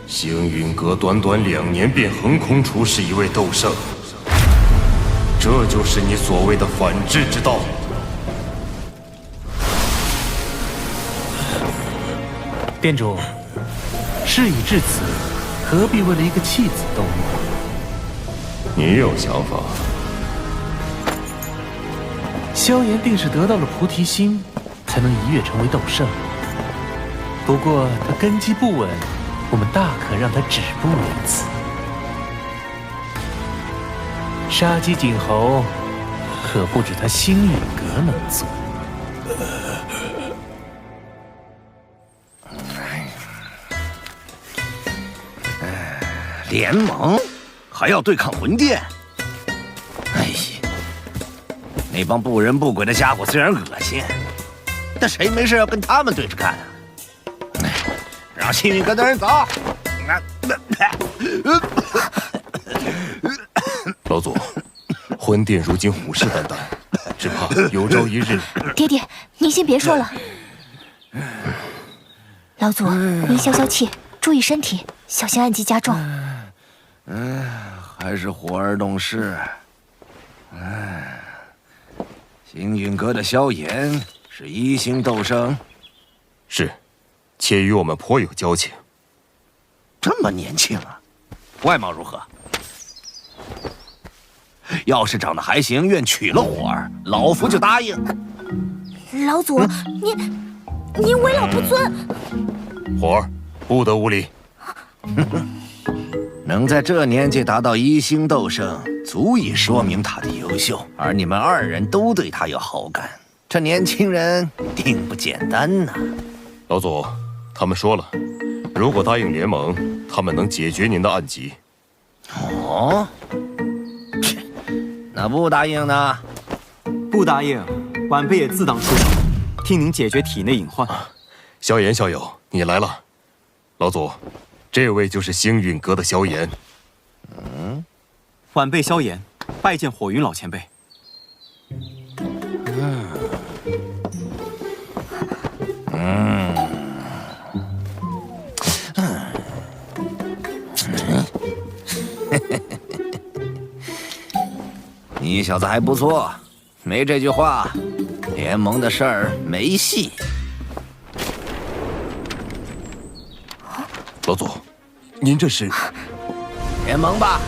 星云阁短短2年便横空出世一位斗圣，这就是你所谓的反制之道。店主，事已至此，何必为了一个弃子斗怒？你有想法？萧炎定是得到了菩提心，才能一跃成为斗圣。不过他根基不稳，我们大可让他止步于此。杀鸡儆猴，可不止他星陨阁能做。联盟还要对抗魂殿？哎呀，那帮不人不鬼的家伙虽然恶心，但谁没事要跟他们对着干啊？让幸运阁的人走。老祖，魂殿如今虎视眈眈，只怕有朝一日……爹爹，您先别说了。老祖，您消消气，注意身体，小心暗疾加重。还是火儿懂事。星陨阁的萧炎是1星斗圣，是，且与我们颇有交情。这么年轻啊，外貌如何？要是长得还行，愿娶了火儿，老夫就答应。老祖，您为老不尊。火儿，不得无礼。能在这年纪达到1星斗圣，足以说明他的优秀。而你们2人都对他有好感，这年轻人定不简单呐。老祖，他们说了，如果答应联盟，他们能解决您的暗疾。哦，那不答应呢？不答应，晚辈也自当出手，替您解决体内隐患。萧炎校友，你来了。老祖，这位就是星陨阁的萧炎。晚辈萧炎，拜见火云老前辈。你小子还不错，没这句话，联盟的事儿没戏。老祖，您这是联盟吧？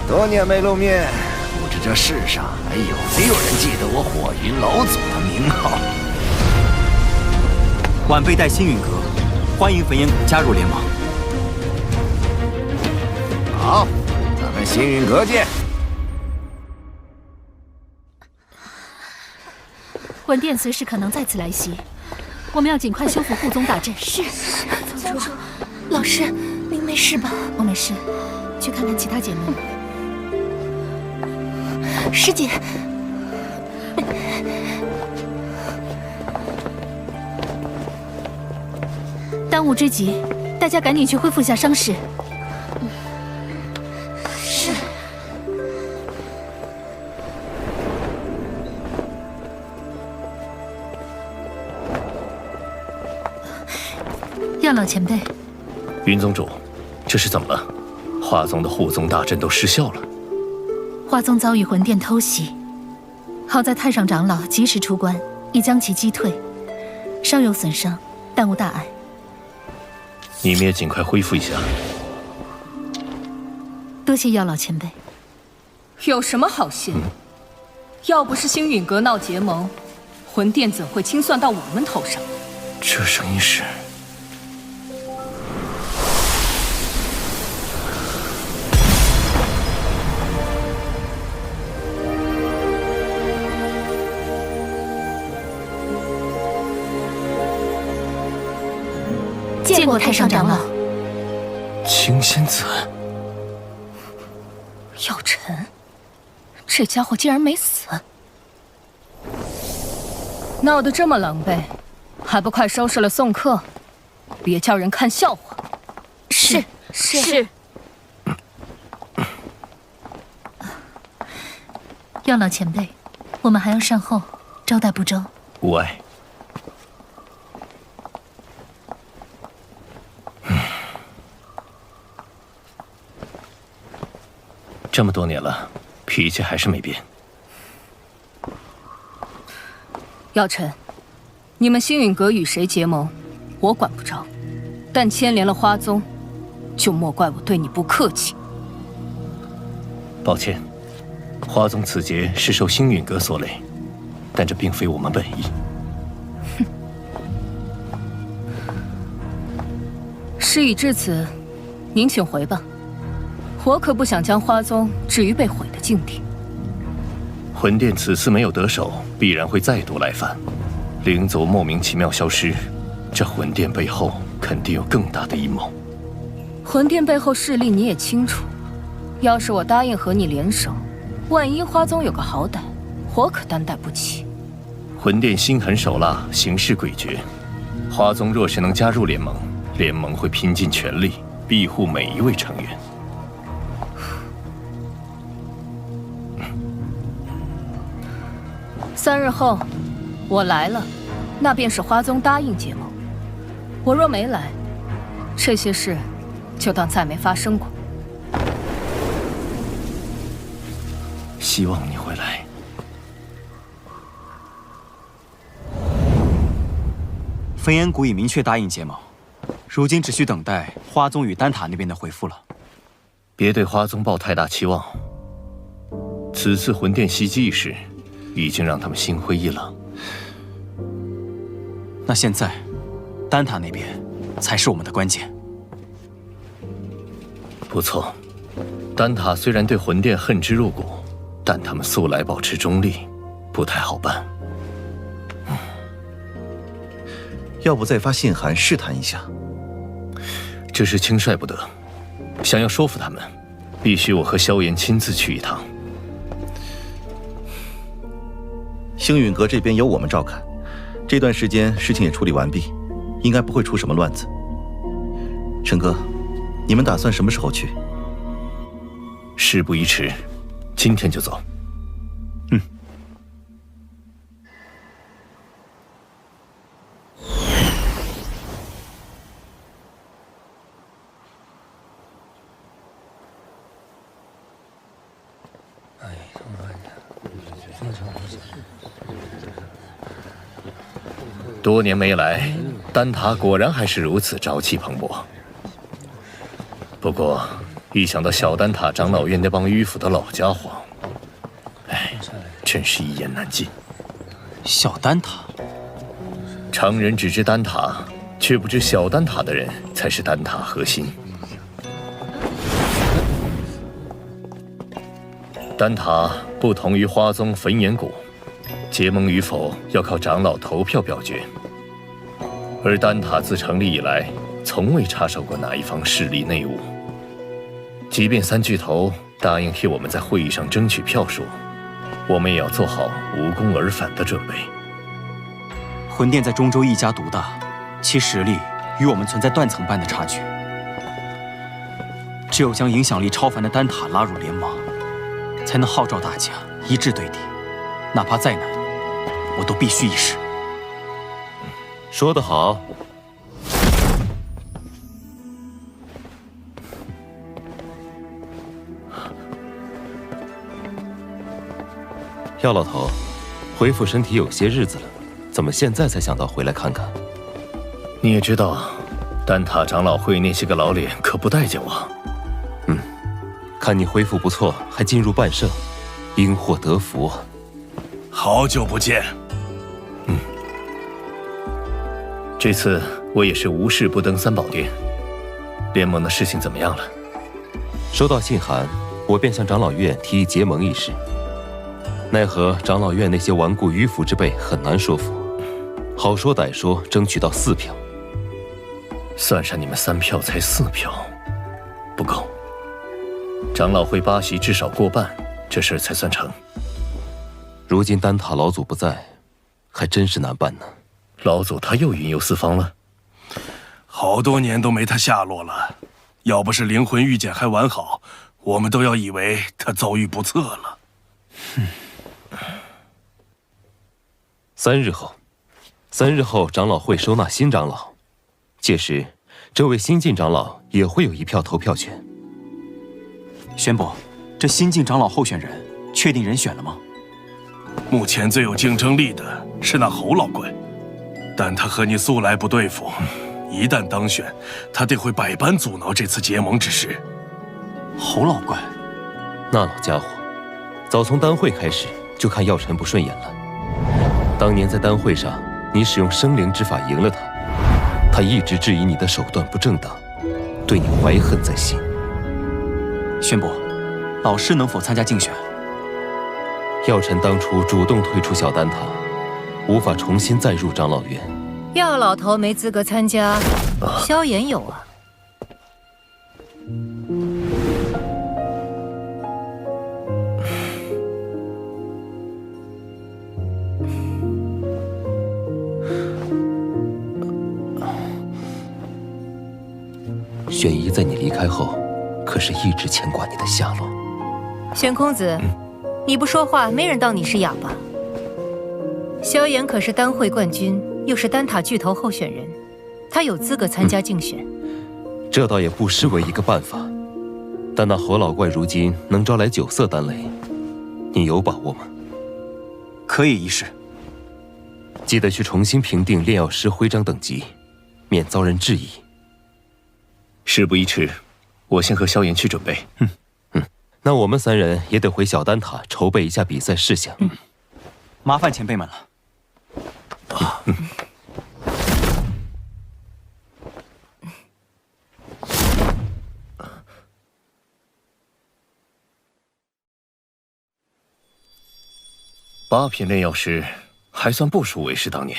多年没露面，不知这世上还有没有人记得我火云老祖的名号？晚辈带星陨阁，欢迎焚炎谷加入联盟。好，咱们星陨阁见。魂殿随时可能再次来袭，我们要尽快修复护宗大阵。是，宗主，老师，您没事吧？我没事，去看看其他姐妹。师姐，当务之急，大家赶紧去恢复下伤势。是。药老前辈，云宗主，这是怎么了？华宗的护宗大阵都失效了。华宗遭遇魂殿偷袭，好在太上长老及时出关，已将其击退，稍有损伤，但无大碍。你们也尽快恢复一下。多谢药老前辈。有什么好谢？要不是星陨阁闹结盟，魂殿怎会清算到我们头上？这声音是……见过太上长老。青仙子，药尘，这家伙竟然没死，闹得这么狼狈，还不快收拾了送客，别叫人看笑话。是。药老前辈，我们还要善后，招待不周。无碍。这么多年了，脾气还是没变。药尘，你们星陨阁与谁结盟，我管不着，但牵连了花宗，就莫怪我对你不客气。抱歉，花宗此劫是受星陨阁所累，但这并非我们本意。事已至此，您请回吧。我可不想将花宗置于被毁的境地。魂殿此次没有得手，必然会再度来犯。灵族莫名其妙消失，这魂殿背后肯定有更大的阴谋。魂殿背后势力你也清楚，要是我答应和你联手，万一花宗有个好歹，我可担待不起。魂殿心狠手辣，行事诡谲。花宗若是能加入联盟，联盟会拼尽全力庇护每一位成员。3日后，我来了，那便是花宗答应结盟。我若没来，这些事就当再没发生过。希望你会来。焚炎谷已明确答应结盟，如今只需等待花宗与丹塔那边的回复了。别对花宗抱太大期望。此次魂殿袭击一事，已经让他们心灰意冷。那现在，丹塔那边才是我们的关键。不错，丹塔虽然对魂殿恨之入骨，但他们素来保持中立，不太好办。要不再发信函试探一下？这事轻率不得，想要说服他们，必须我和萧炎亲自去一趟。星陨阁这边由我们照看，这段时间事情也处理完毕，应该不会出什么乱子。陈哥，你们打算什么时候去？事不宜迟，今天就走。多年没来，丹塔果然还是如此朝气蓬勃。不过，一想到小丹塔长老院那帮迂腐的老家伙，哎，真是一言难尽。小丹塔，常人只知丹塔，却不知小丹塔的人才是丹塔核心。丹塔不同于花宗焚炎谷，结盟与否要靠长老投票表决。而丹塔自成立以来，从未插手过哪一方势力内务。即便三巨头答应替我们在会议上争取票数，我们也要做好无功而返的准备。魂殿在中州一家独大，其实力与我们存在断层般的差距。只有将影响力超凡的丹塔拉入联盟，才能号召大家一致对敌，哪怕再难，我都必须一试。说得好。药老头，恢复身体有些日子了，怎么现在才想到回来看看？你也知道，丹塔长老会那些个老脸可不待见我。看你恢复不错，还进入半圣，因祸得福。好久不见。这次我也是无事不登三宝殿。联盟的事情怎么样了？收到信函，我便向长老院提议结盟一事。奈何长老院那些顽固迂腐之辈很难说服，好说歹说，争取到4票。算上你们3票，才4票，不够。长老会8席至少过半，这事儿才算成。如今丹塔老祖不在，还真是难办呢。老祖他又云游四方了，好多年都没他下落了。要不是灵魂玉简还完好，我们都要以为他遭遇不测了。3日后，3日后长老会收纳新长老，届时这位新晋长老也会有一票投票权。宣伯，这新晋长老候选人确定人选了吗？目前最有竞争力的是那侯老怪，但他和你素来不对付，一旦当选，他定会百般阻挠这次结盟之事。侯老怪，那老家伙，早从丹会开始就看药尘不顺眼了。当年在丹会上，你使用生灵之法赢了他，他一直质疑你的手段不正当，对你怀恨在心。宣伯，老师能否参加竞选？药尘当初主动退出小丹塔，无法重新再入长老院。药老头没资格参加，萧炎有啊。玄仪在你离开后，可是一直牵挂你的下落。玄公子，你不说话，没人当你是哑巴。萧炎可是丹会冠军，又是丹塔巨头候选人，他有资格参加竞选。这倒也不失为一个办法。但那侯老怪如今能招来9色丹雷，你有把握吗？可以一试。记得去重新评定炼药师徽章等级，免遭人质疑。事不宜迟，我先和萧炎去准备。那我们3人也得回小丹塔筹备一下比赛事项。麻烦前辈们了。8品炼药师还算不输为师当年。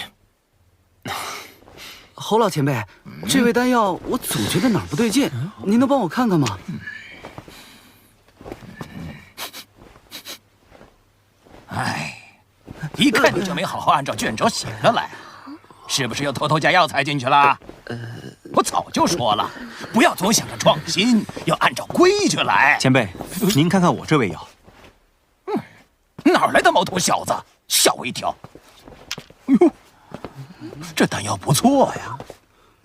侯老前辈，这味丹药我总觉得哪儿不对劲，您能帮我看看吗？哎，一看你就没好好按照卷轴写着来，是不是又偷偷加药材进去了？我早就说了，不要总想着创新，要按照规矩来。前辈，您看看我这味药。哪来的毛头小子？吓我一跳！哟，这丹药不错呀，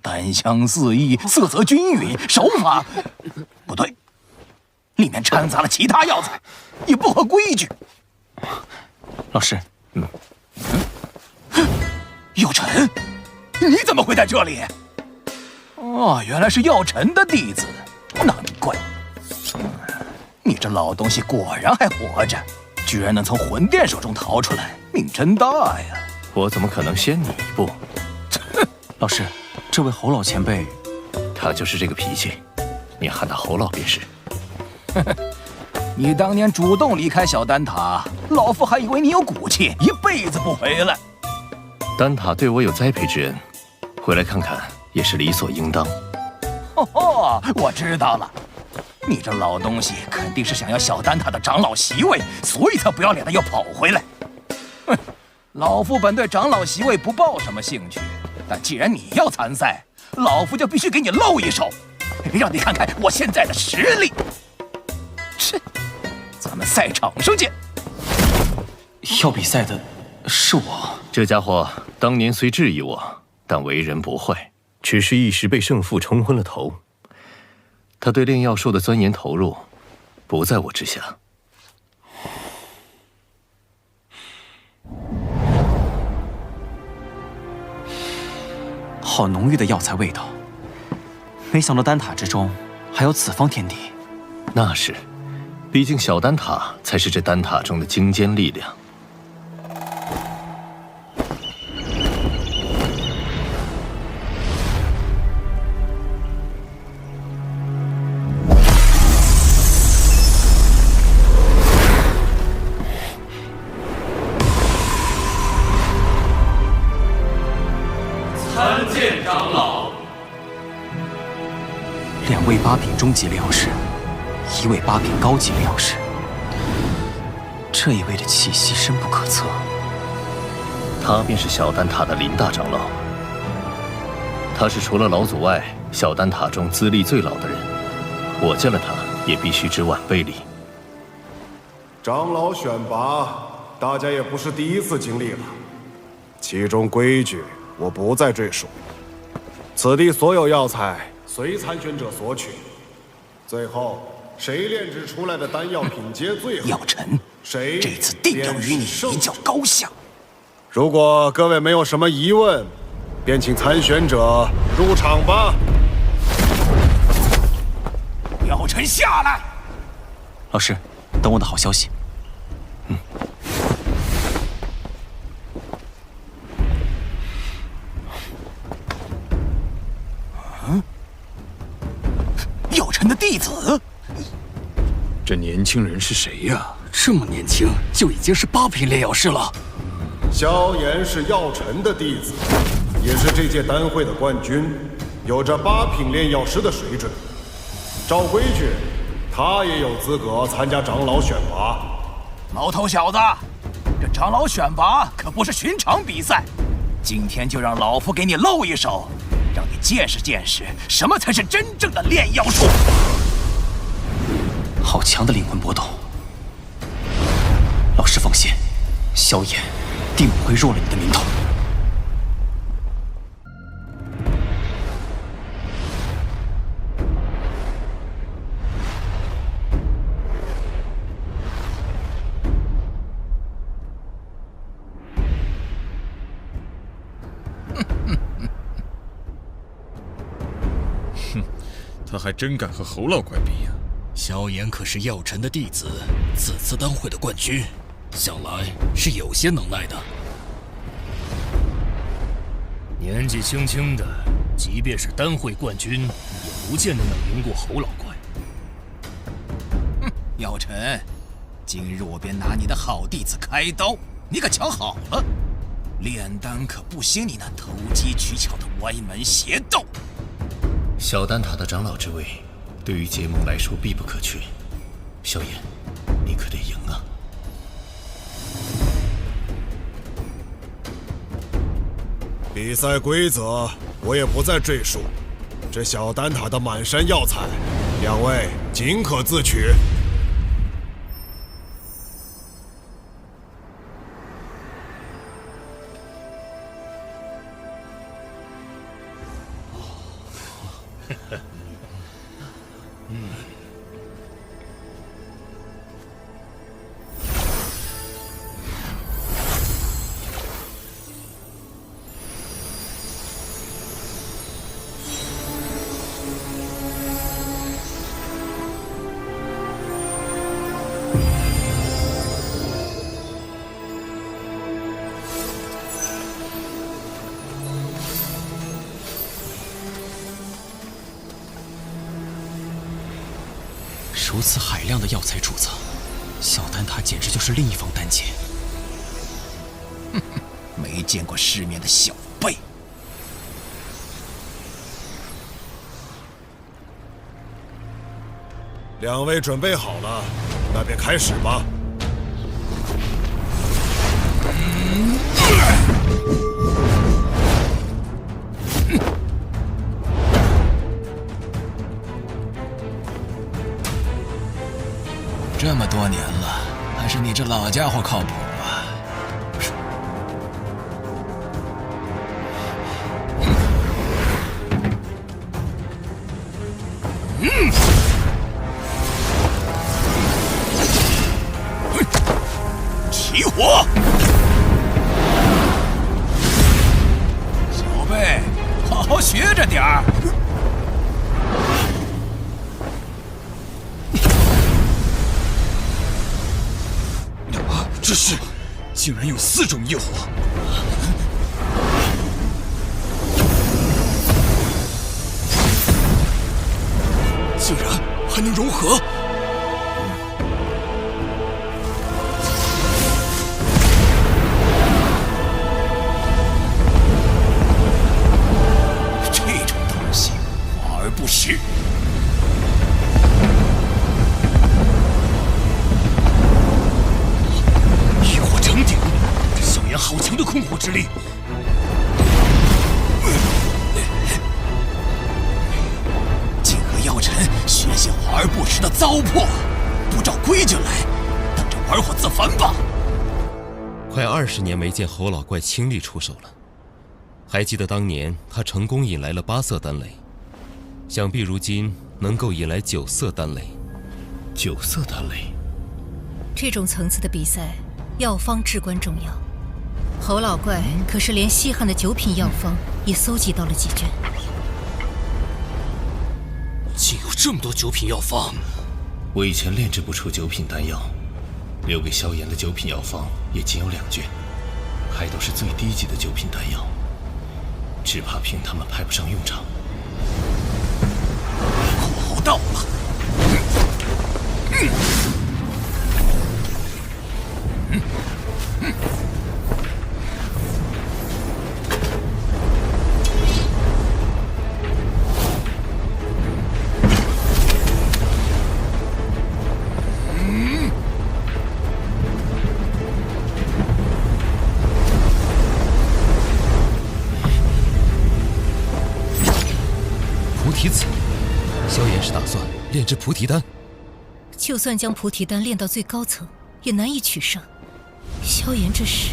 丹香四溢，色泽均匀，手法不对，里面掺杂了其他药材，也不合规矩。老师，药尘，你怎么会在这里？哦，原来是药尘的弟子，难怪。你这老东西果然还活着。居然能从魂殿手中逃出来，命真大呀！我怎么可能先你一步？老师，这位侯老前辈，他就是这个脾气，你喊他侯老便是。你当年主动离开小丹塔，老夫还以为你有骨气，一辈子不回来。丹塔对我有栽培之恩，回来看看也是理所应当。哦，我知道了。你这老东西肯定是想要小丹塔的长老席位，所以才不要脸的又跑回来。哼，老夫本对长老席位不抱什么兴趣，但既然你要参赛，老夫就必须给你露一手，让你看看我现在的实力。是，咱们赛场上见。要比赛的是我。这家伙当年虽质疑我，但为人不坏，只是一时被胜负冲昏了头。他对炼药术的钻研投入，不在我之下。好浓郁的药材味道，没想到丹塔之中还有此方天地。那是，毕竟小丹塔才是这丹塔中的精尖力量。2位8品中级炼药师，1位8品高级炼药师，这一位的气息深不可测。他便是小丹塔的林大长老，他是除了老祖外，小丹塔中资历最老的人。我见了他，也必须知晚辈礼。长老选拔，大家也不是第一次经历了。其中规矩我不再赘述。此地所有药材随参选者索取，最后谁炼制出来的丹药品阶最好，药尘，谁这次定要与你一较高下。如果各位没有什么疑问，便请参选者入场吧。药尘下来。老师，等我的好消息。药尘的弟子。这年轻人是谁呀？这么年轻就已经是8品炼药师了。萧炎是药尘的弟子，也是这届丹会的冠军，有着8品炼药师的水准。照规矩，他也有资格参加长老选拔。毛头小子，这长老选拔可不是寻常比赛，今天就让老夫给你露一手，让你见识见识什么才是真正的炼药术。好强的灵魂波动！老师放心，萧炎定不会弱了你的名头。他还真敢和侯老怪比呀！萧炎可是药尘的弟子，此次丹会的冠军，想来是有些能耐的。年纪轻轻的，即便是丹会冠军，也不见得能赢过侯老怪。药尘，今日我便拿你的好弟子开刀，你可瞧好了，炼丹可不兴你那投机取巧的歪门邪道。小丹塔的长老之位，对于结盟来说必不可缺。萧炎，你可得赢啊！比赛规则我也不再赘述。这小丹塔的满山药材，两位尽可自取。如此海量的药材储藏，小丹塔简直就是另一方丹界。没见过世面的小辈。两位准备好了，那便开始吧。这么多年了，还是你这老家伙靠谱啊！起火！小辈，好好学着点儿。这是，竟然有4种业火！竟然还能融合！这种东西，华而不实。好强的控火之力！竟和药尘学些华而不实的糟粕，不照规矩来，等着玩火自焚吧！快20年没见侯老怪亲力出手了。还记得当年他成功引来了8色丹雷，想必如今能够引来9色丹雷。9色丹雷，这种层次的比赛，药方至关重要。侯老怪可是连稀罕的9品药方也搜集到了几卷。竟有这么多9品药方！我以前炼制不出9品丹药，留给萧炎的9品药方也仅有2卷，还都是最低级的9品丹药，只怕凭他们派不上用场。火候到了。菩提子，萧炎是打算炼制菩提丹。就算将菩提丹炼到最高层，也难以取胜。萧炎这是……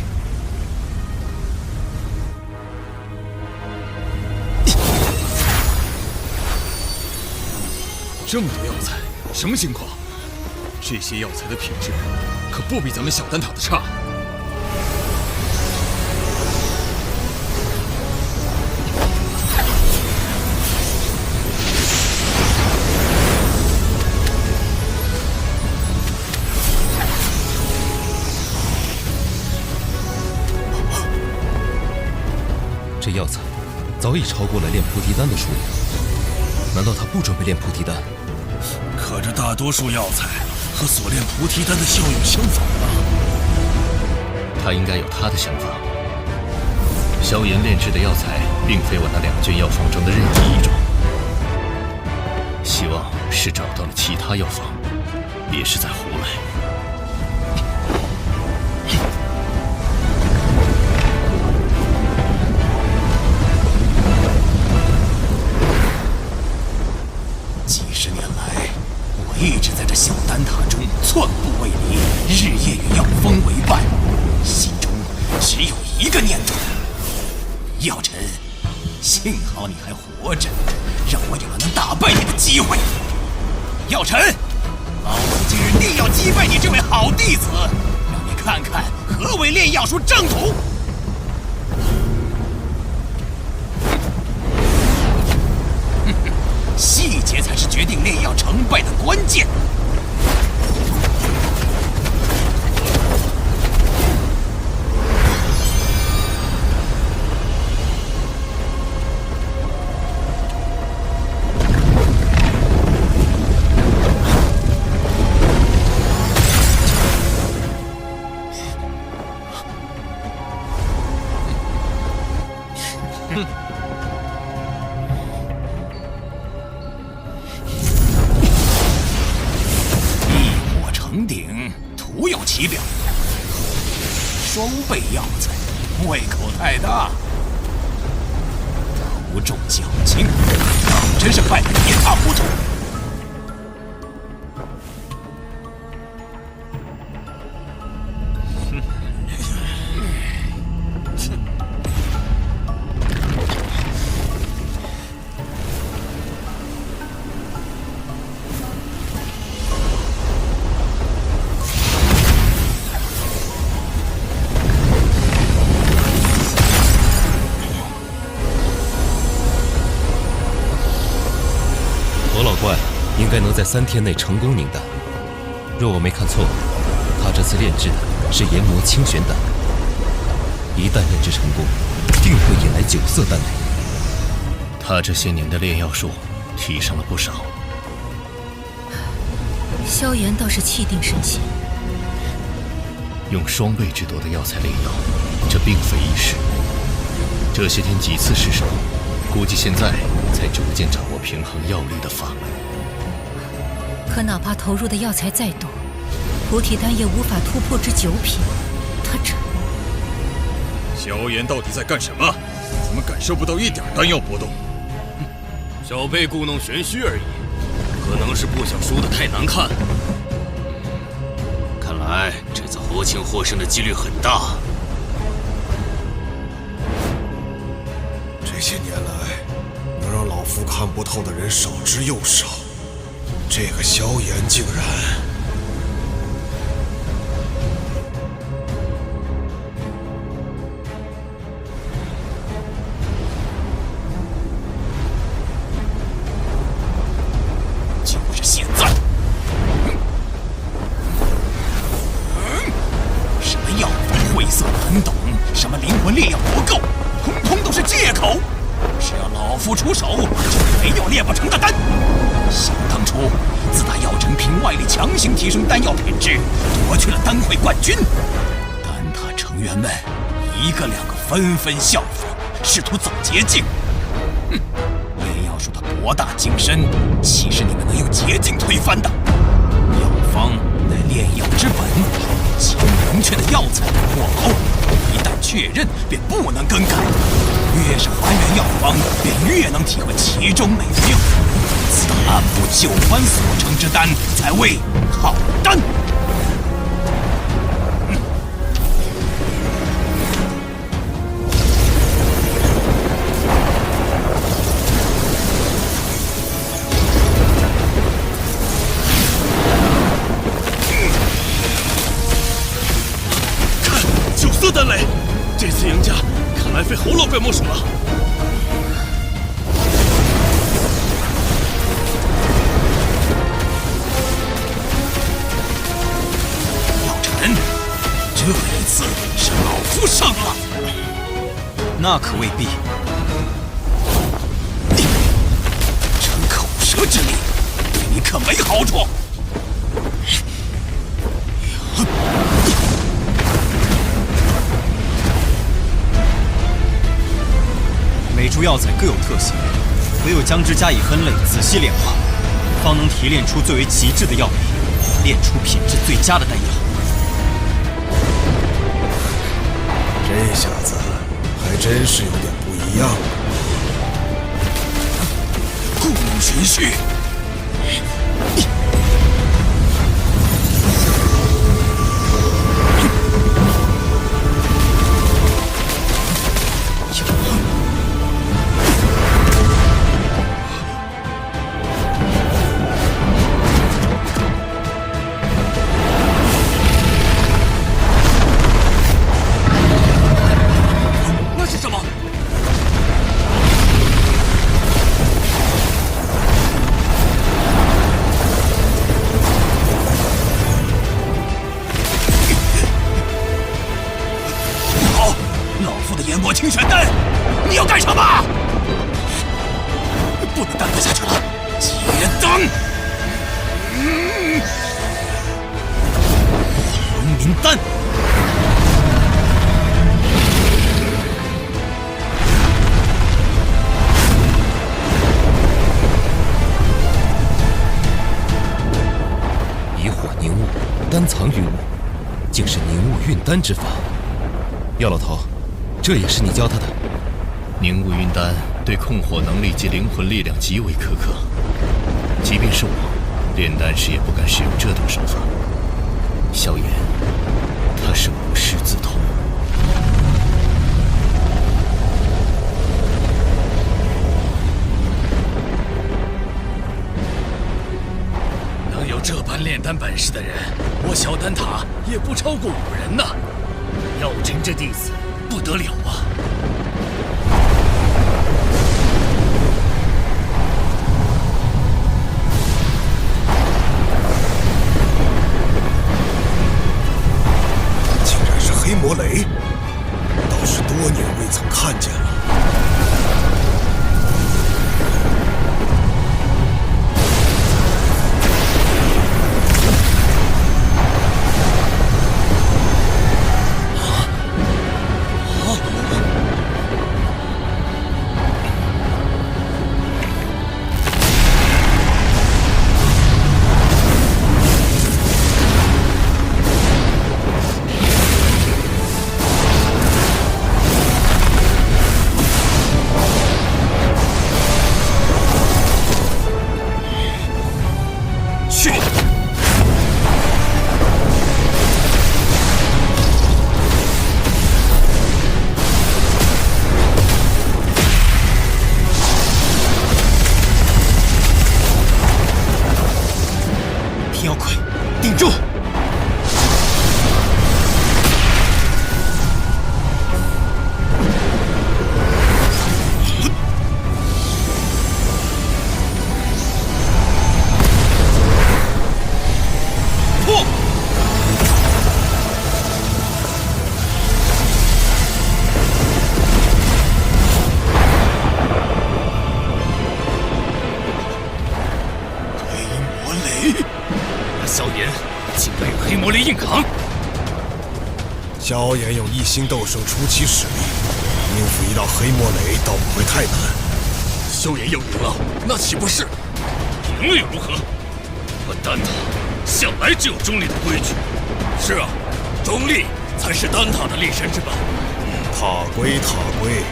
这么多药材，什么情况？这些药材的品质可不比咱们小丹塔的差。这药材早已超过了炼菩提丹的数量，难道他不准备炼菩提丹？可这大多数药材和所炼菩提丹的效用相仿啊！他应该有他的想法。萧炎炼制的药材并非我那2卷药方中的任意一种，希望是找到了其他药方，别是在胡来。一直在这小丹塔中寸步未离，日夜与药风为伴，心中只有一个念头：药尘，幸好你还活着，让我有了能打败你的机会。药尘，老子今日定要击败你这位好弟子，让你看看何为炼药术正途。细节才是决定炼药成败的关键。仪表，双倍药材，胃口太大，头重脚轻，真是败得一塌糊涂。应该能在3天内成功凝丹。若我没看错，他这次炼制的是研磨清玄丹，一旦炼制成功，定会引来9色丹雷。他这些年的炼药术提升了不少。萧炎倒是气定神闲，用双倍之多的药材炼药，这并非易事。这些天几次失手，估计现在才逐渐掌握平衡药力的法门。可哪怕投入的药材再多，菩提丹也无法突破至9品。他这……萧炎到底在干什么？怎么感受不到一点丹药波动？小辈故弄玄虚而已，可能是不想输得太难看。看来这次侯庆获胜的几率很大。些年来，能让老夫看不透的人少之又少。这个萧炎竟然……就是现在！什么药方晦涩难懂，什么灵魂力量不够，通通都是借口。只要老夫出手，就没有炼不成的丹。想当初，自打药尘凭外力强行提升丹药品质，夺去了丹会冠军，丹塔成员们一个两个纷纷效仿，试图走捷径。炼药术的博大精深，岂是你们能用捷径推翻的？药方乃炼药之本，其明确的药材或好，一旦确认便不能更改。越是还原药方，便越能体会其中美妙。此按部就班所成之丹，才为好丹。看9色丹雷，这次赢家看来非侯老怪莫属了。这一次是老夫胜了，那可未必。逞口舌之力，对你可没好处。每株药材各有特性，唯有将之加以分类，仔细炼化，方能提炼出最为极致的药品，炼出品质最佳的丹药。这下子还真是有点不一样。故弄玄虚。清玄丹，你要干什么？不能耽搁下去了，结丹！黄明丹。以火凝物，丹藏于物，竟是凝物运丹之法。药老头，这也是你教他的？凝物运丹对控火能力及灵魂力量极为苛刻，即便是我，炼丹时也不敢使用这等手法。萧炎，他是无师自通。能有这般炼丹本事的人，我小丹塔也不超过5人呐。药尘这弟子不得了啊！竟然是黑魔雷，倒是多年未曾看见了。硬扛。萧炎有一星斗圣初期实力，应付一道黑魔雷倒不会太难。萧炎要赢了，那岂不是？赢了又如何？我丹塔向来只有中立的规矩。是啊，中立才是丹塔的立身之本。塔归塔归，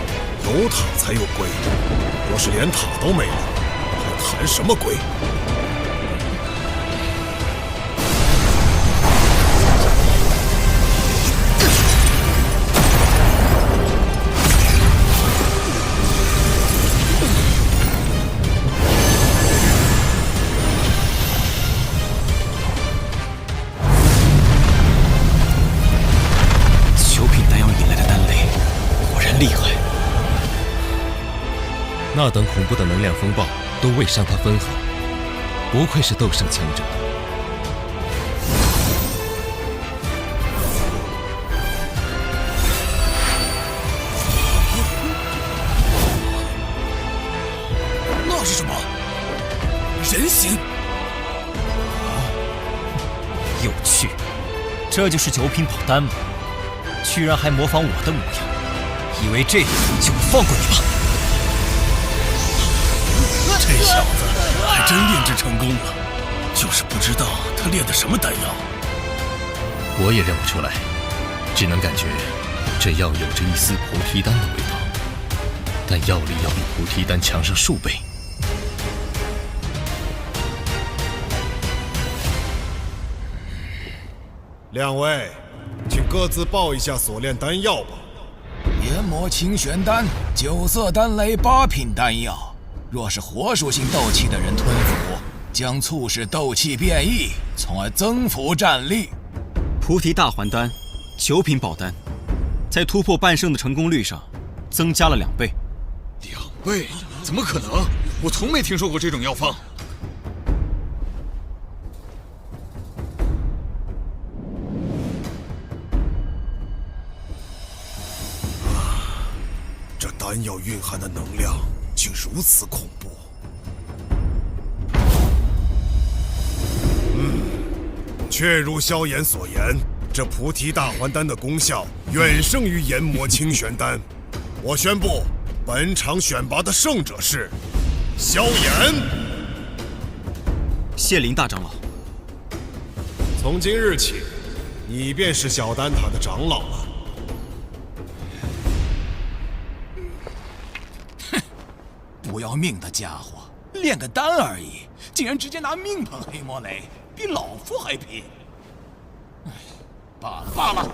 有塔才有归。若是连塔都没了，还谈什么归？厉害！那等恐怖的能量风暴都未伤他分毫，不愧是斗圣强者。那是什么？人形？有趣，这就是九品宝丹吗？居然还模仿我的模样！以为这样就放过你吧？这小子还真炼制成功了，就是不知道他炼的什么丹药。我也认不出来，只能感觉这药有着一丝菩提丹的味道，但药力要比菩提丹强上数倍。两位，请各自报一下所炼丹药吧。研磨清玄丹、九色丹雷8品丹药，若是火属性斗气的人吞服，将促使斗气变异，从而增幅战力。菩提大还丹，9品宝丹，在突破半圣的成功率上增加了2倍。2倍？怎么可能？我从没听说过这种药方。这丹药蕴含的能量竟如此恐怖。确如萧炎所言，这菩提大还丹的功效远胜于研磨清玄丹。我宣布，本场选拔的胜者是萧炎。谢林大长老。从今日起，你便是小丹塔的长老了。不要命的家伙，炼个丹而已，竟然直接拿命碰黑魔雷，比老夫还拼。罢了罢了。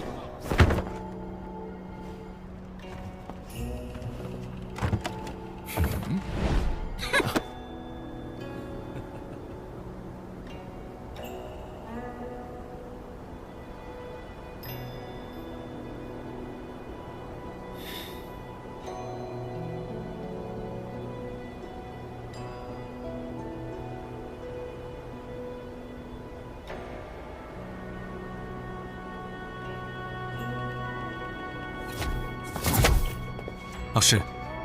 老师，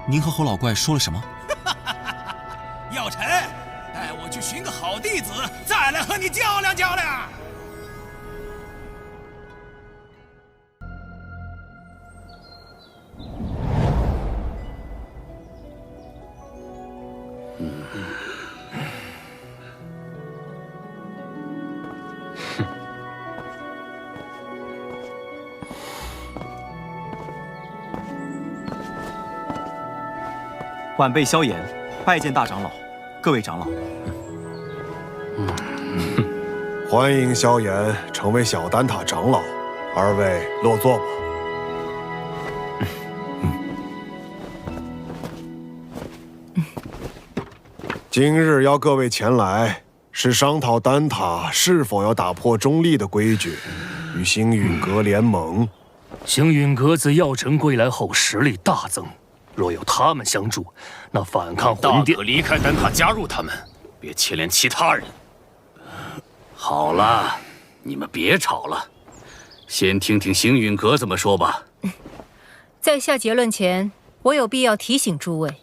您和侯老怪说了什么？药尘，带我去寻个好弟子，再来和你较量较量。晚辈萧炎，拜见大长老，各位长老。欢迎萧炎成为小丹塔长老，二位落座吧。今日邀各位前来，是商讨丹塔是否要打破中立的规矩，与星陨阁联盟。星陨阁自药尘归来后实力大增。若有他们相助，那反抗魂殿大可离开丹塔，加入他们，别牵连其他人。好了，你们别吵了，先听听星陨阁怎么说吧。在下结论前，我有必要提醒诸位，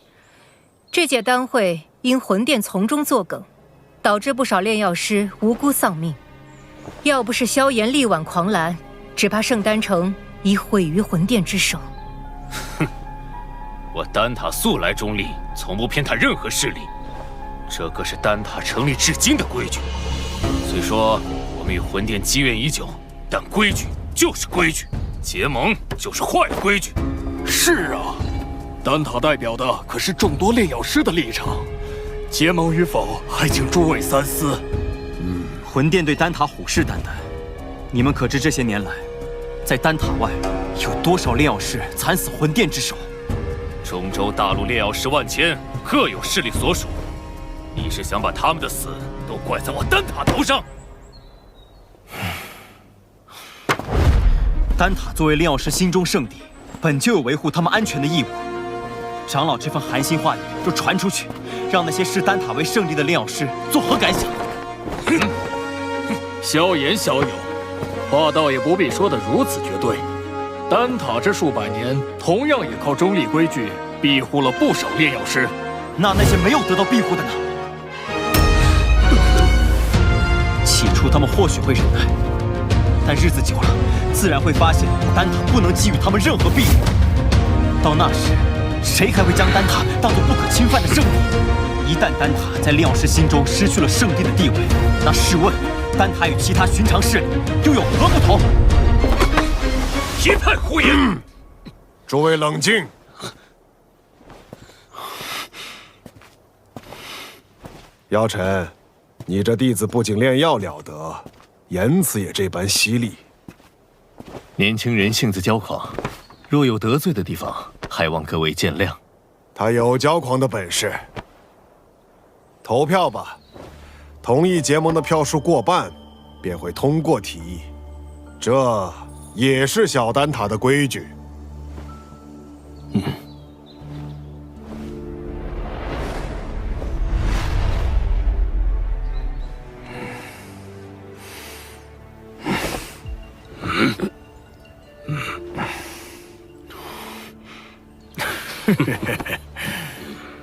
这届丹会因魂殿从中作梗，导致不少炼药师无辜丧命。要不是萧炎力挽狂澜，只怕圣丹城已毁于魂殿之手。哼，我丹塔素来中立，从不偏袒任何势力，这可是丹塔成立至今的规矩。虽说我们与魂殿积怨已久，但规矩就是规矩，结盟就是坏的规矩。是啊，丹塔代表的可是众多炼药师的立场，结盟与否还请诸位三思。魂殿对丹塔虎视眈眈，你们可知这些年来，在丹塔外有多少炼药师惨死魂殿之手？中州大陆炼药师万千，各有势力所属。你是想把他们的死都怪在我丹塔头上？丹塔作为炼药师心中圣地，本就有维护他们安全的义务。长老这番寒心话语若传出去，让那些视丹塔为圣地的炼药师作何感想？萧炎小友，话倒也不必说得如此绝对。丹塔这数百年，同样也靠中立规矩庇护了不少炼药师。那些没有得到庇护的呢？起初他们或许会忍耐，但日子久了，自然会发现丹塔不能给予他们任何庇护。到那时，谁还会将丹塔当作不可侵犯的圣地？一旦丹塔在炼药师心中失去了圣地的地位，那试问，丹塔与其他寻常势力又有何不同？一派胡言！诸位冷静。姚晨，你这弟子不仅炼药了得，言辞也这般犀利。年轻人性子骄狂，若有得罪的地方，还望各位见谅。他有骄狂的本事。投票吧，同意结盟的票数过半，便会通过提议。这也是小丹塔的规矩。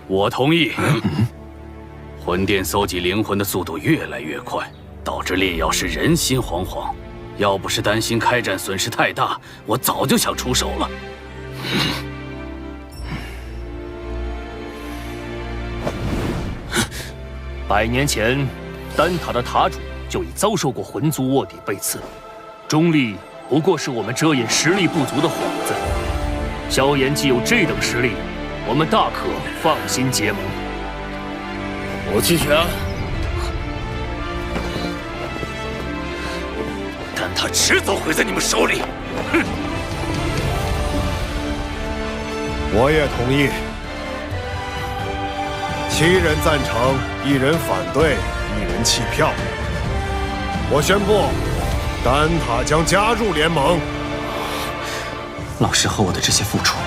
我同意。魂殿搜集灵魂的速度越来越快，导致炼药师人心惶惶。要不是担心开战损失太大，我早就想出手了。100年前，丹塔的塔主就已遭受过魂族卧底被刺，中立不过是我们遮掩实力不足的幌子。萧炎既有这等实力，我们大可放心结盟。我弃权。但他迟早毁在你们手里。哼！我也同意。7人赞成，1人反对，1人弃票。我宣布，丹塔将加入联盟。老师和我的这些付出，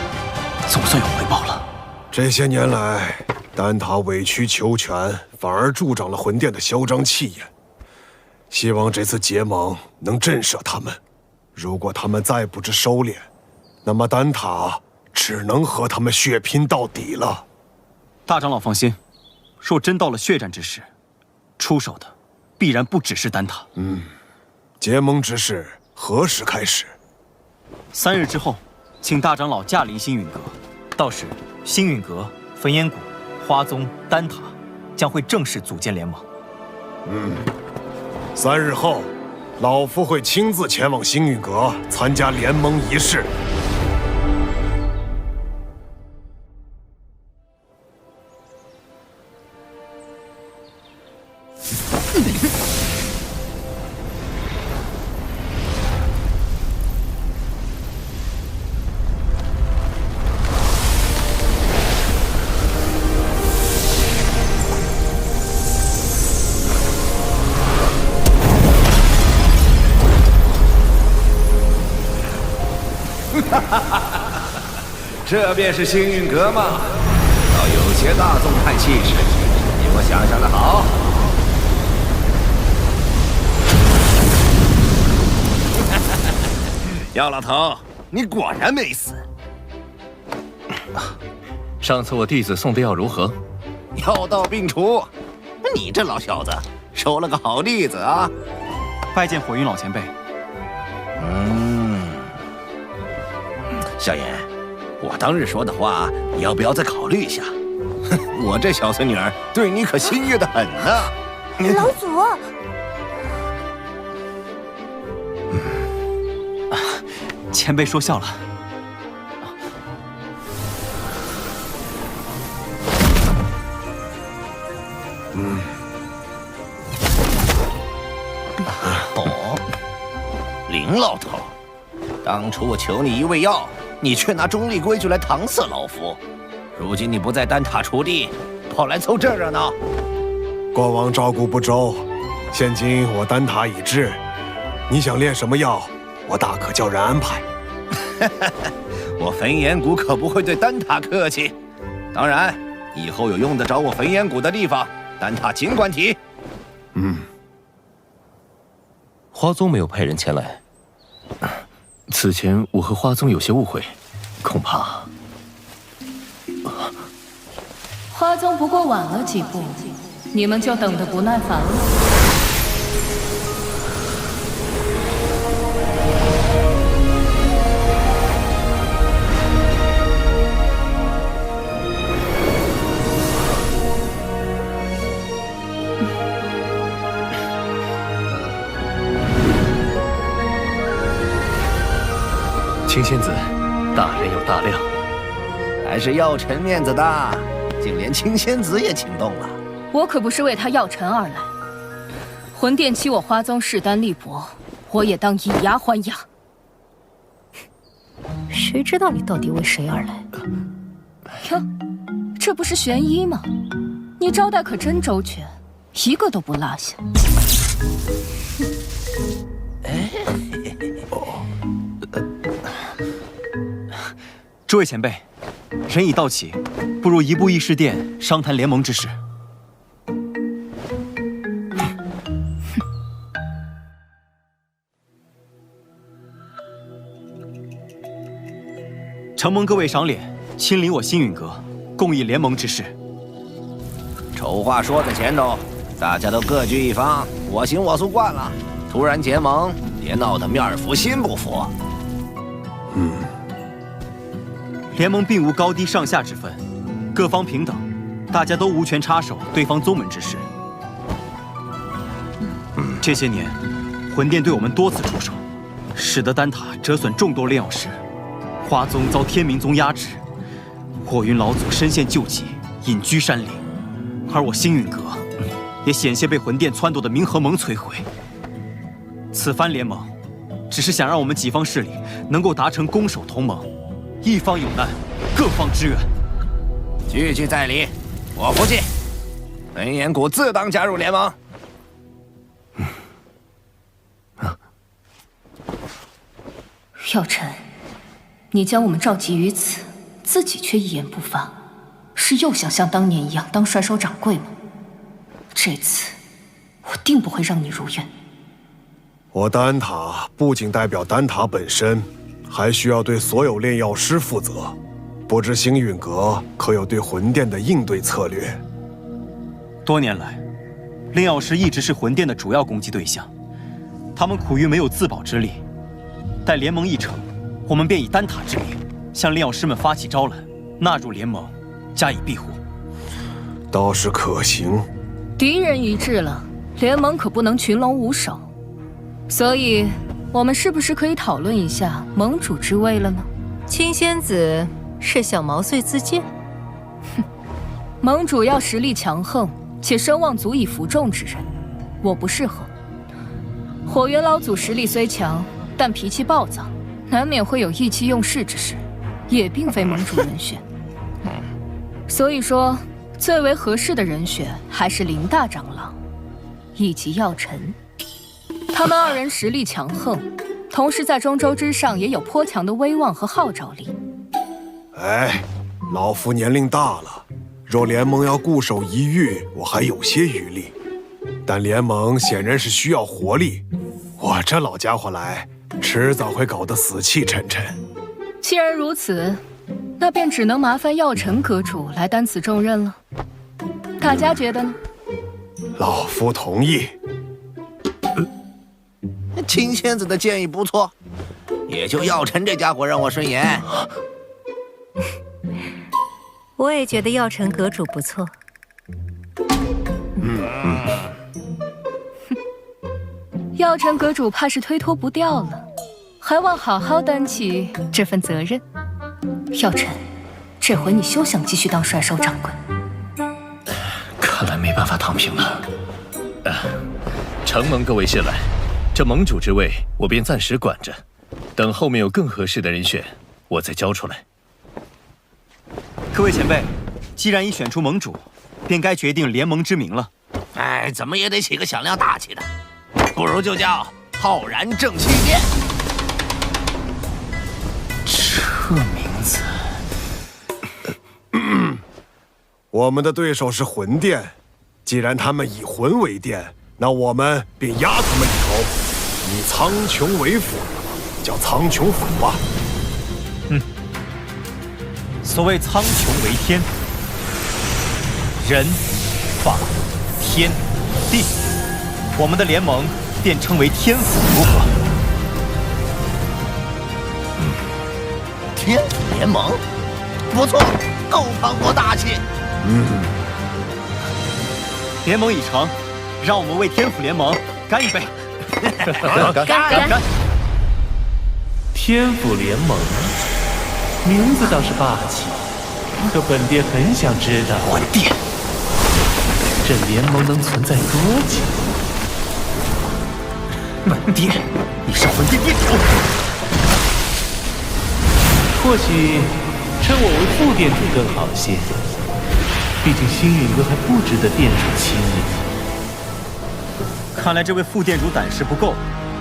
总算有回报了。这些年来，丹塔委曲求全，反而助长了魂殿的嚣张气焰。希望这次结盟能震慑他们。如果他们再不知收敛，那么丹塔只能和他们血拼到底了。大长老放心，若真到了血战之时，出手的必然不只是丹塔。结盟之事何时开始？3日之后，请大长老驾临星陨阁，到时星陨阁、焚烟谷、花宗、丹塔将会正式组建联盟。3日后，老夫会亲自前往星陨阁参加联盟仪式。这便是星陨阁吗？倒有些大宗派气势，比我想象的好。姚老头，你果然没死。上次我弟子送的药如何？药到病除。你这老小子收了个好弟子啊！拜见火云老前辈。萧炎，我当日说的话，你要不要再考虑一下？我这小孙女儿对你可心悦得很呢。老祖，前辈说笑了。林老头，当初我求你一味药，你却拿中立规矩来搪塞老夫。如今你不在丹塔锄地，跑来凑这热闹。过往照顾不周，现今我丹塔已至，你想炼什么药，我大可叫人安排。我焚炎谷可不会对丹塔客气。当然，以后有用得着我焚炎谷的地方，丹塔尽管提。花宗没有派人前来。此前我和花宗有些误会，恐怕花宗不过晚了几步，你们就等得不耐烦了。青仙子，大人有大量，还是药尘面子大，竟连青仙子也请动了。我可不是为他药尘而来，魂殿欺我花宗势单力薄，我也当以牙还牙。谁知道你到底为谁而来？哟，这不是玄一吗？你招待可真周全，一个都不落下。诸位前辈，人已到齐，不如移步议事殿商谈联盟之事。承蒙各位赏脸，亲临我星陨阁，共议联盟之事。丑话说在前头，大家都各据一方，我行我素惯了。突然结盟，别闹得面服心不服。联盟并无高低上下之分，各方平等，大家都无权插手对方宗门之事。这些年，魂殿对我们多次出手，使得丹塔折损众多炼药师，花宗遭天明宗压制，火云老祖身陷旧疾，隐居山林，而我星陨阁也险些被魂殿撺掇的冥河盟摧毁。此番联盟，只是想让我们几方势力能够达成攻守同盟。一方有难，各方支援。句句在理，我服气。焚炎谷自当加入联盟。药尘，你将我们召集于此，自己却一言不发，是又想像当年一样当帅收掌柜吗？这次我定不会让你如愿。我丹塔不仅代表丹塔本身，还需要对所有炼药师负责。不知星陨阁可有对魂殿的应对策略？多年来，炼药师一直是魂殿的主要攻击对象，他们苦于没有自保之力。待联盟一成，我们便以丹塔之名，向炼药师们发起招揽，纳入联盟，加以庇护。倒是可行。敌人一致了，联盟可不能群龙无首。所以，我们是不是可以讨论一下盟主之位了呢？青仙子是想毛遂自荐？哼，盟主要实力强横且声望足以服众之人，我不适合。火元老祖实力虽强，但脾气暴躁，难免会有意气用事之事，也并非盟主人选。所以说，最为合适的人选还是林大长老以及药尘。他们二人实力强横，同时在中州之上也有颇强的威望和号召力。哎，老夫年龄大了，若联盟要固守一域，我还有些余力。但联盟显然是需要活力，我这老家伙来，迟早会搞得死气沉沉。既然如此，那便只能麻烦药尘阁主来担此重任了。大家觉得呢？老夫同意。秦仙子的建议不错，也就药尘这家伙让我顺眼。我也觉得药尘阁主不错。药尘阁主怕是推脱不掉了，还望好好担起这份责任。药尘，这回你休想继续当帅手掌柜。看来没办法躺平了。承蒙各位信赖，这盟主之位我便暂时管着，等后面有更合适的人选，我再交出来。各位前辈，既然已选出盟主，便该决定联盟之名了。哎，怎么也得起个响亮大气的，不如就叫浩然正气殿。这名字，我们的对手是魂殿，既然他们以魂为殿，那我们便压他们一头，以苍穹为辅，叫苍穹府吧。所谓苍穹为天，人、法、天、地，我们的联盟便称为天府，如何？天府联盟，不错，够磅礴大气。联盟已成，让我们为天府联盟干一杯！干！天府联盟，名字倒是霸气，可本殿很想知道，魂殿，这联盟能存在多久？本殿，你是魂殿殿主。或许称我为副殿主更好些，毕竟星陨阁还不值得殿主亲临。看来这位副殿主胆识不够，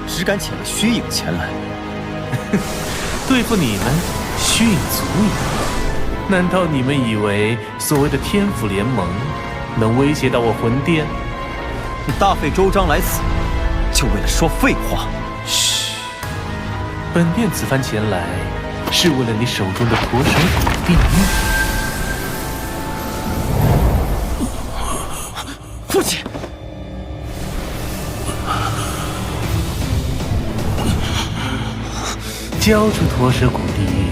只敢遣了虚影前来。对付你们，虚影足矣。难道你们以为所谓的天府联盟能威胁到我魂殿？你大费周章来此，就为了说废话？嘘，本殿此番前来，是为了你手中的驼蛇骨地狱。父亲，交出驼蛇骨地狱，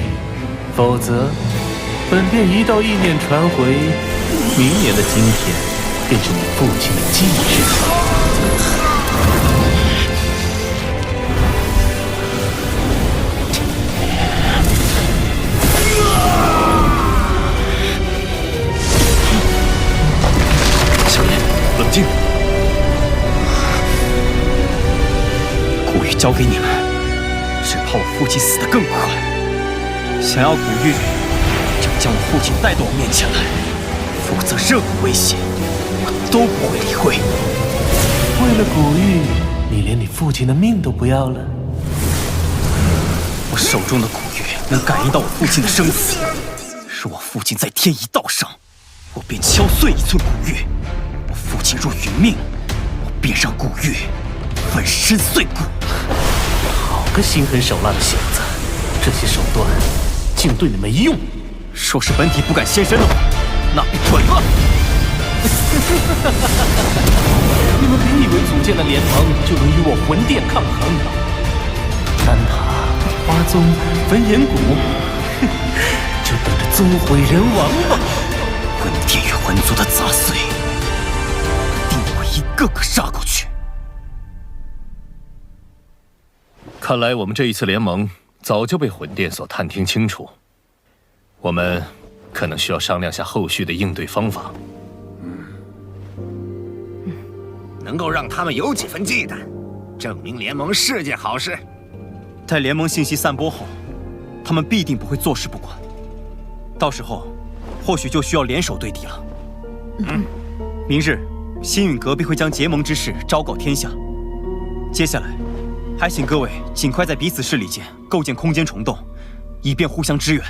否则本殿一道意念传回，明年的今天便是你父亲的忌日。冷静，古玉交给你们，只怕我父亲死得更快。想要古玉，就将我父亲带到我面前来，否则任何威胁我都不会理会。为了古玉，你连你父亲的命都不要了？我手中的古玉能感应到我父亲的生死，若我父亲在天一道上，我便敲碎一寸古玉。父亲若殒命，我便让古玉粉身碎骨。好个心狠手辣的小子，这些手段竟对你没用。若是本体不敢现身的话，那便滚吧！你们别以为组建了联盟就能与我魂殿抗衡。丹塔、花宗、焚炎谷，就等着纵毁人亡吧！魂殿与魂族的杂碎，一个个杀过去。看来我们这一次联盟早就被魂殿所探听清楚，我们可能需要商量下后续的应对方法。能够让他们有几分忌惮，证明联盟是件好事。待联盟信息散播后，他们必定不会坐视不管，到时候或许就需要联手对敌了。明日星陨阁必会将结盟之事昭告天下。接下来，还请各位尽快在彼此势力间构建空间虫洞，以便互相支援。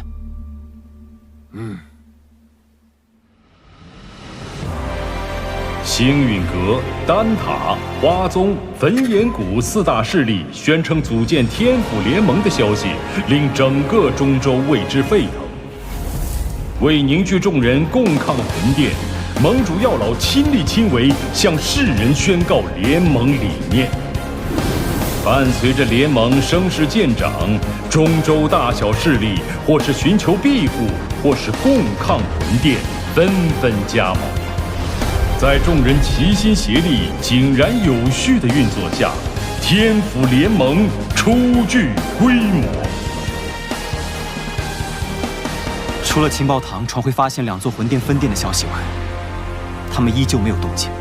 星陨阁、丹塔、花宗、焚炎谷四大势力宣称组建天府联盟的消息，令整个中州为之沸腾。为凝聚众人共抗魂殿，盟主药老亲力亲为，向世人宣告联盟理念。伴随着联盟声势渐长，中州大小势力或是寻求庇护，或是共抗魂殿，纷纷加盟。在众人齐心协力、井然有序的运作下，天府联盟初具规模。除了情报堂传回发现2座魂殿分殿的消息外，他们依旧没有动静。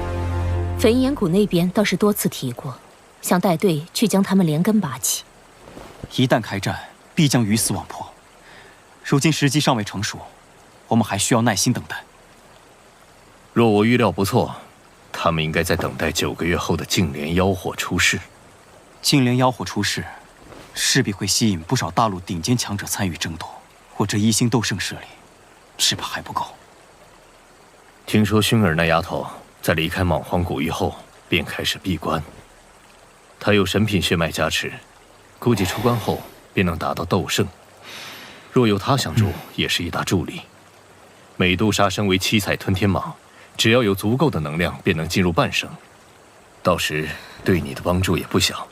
焚炎谷那边倒是多次提过，想带队去将他们连根拔起。一旦开战，必将鱼死网破。如今时机尚未成熟，我们还需要耐心等待。若我预料不错，他们应该在等待9个月后的净莲妖火出世。净莲妖火出世，势必会吸引不少大陆顶尖强者参与争夺。我这一星斗圣势力，只怕还不够。听说薰儿那丫头在离开莽荒古域后，便开始闭关。她有神品血脉加持，估计出关后便能达到斗圣。若有她相助，也是一大助力。美杜莎身为7彩吞天蟒，只要有足够的能量，便能进入半圣。到时对你的帮助也不小。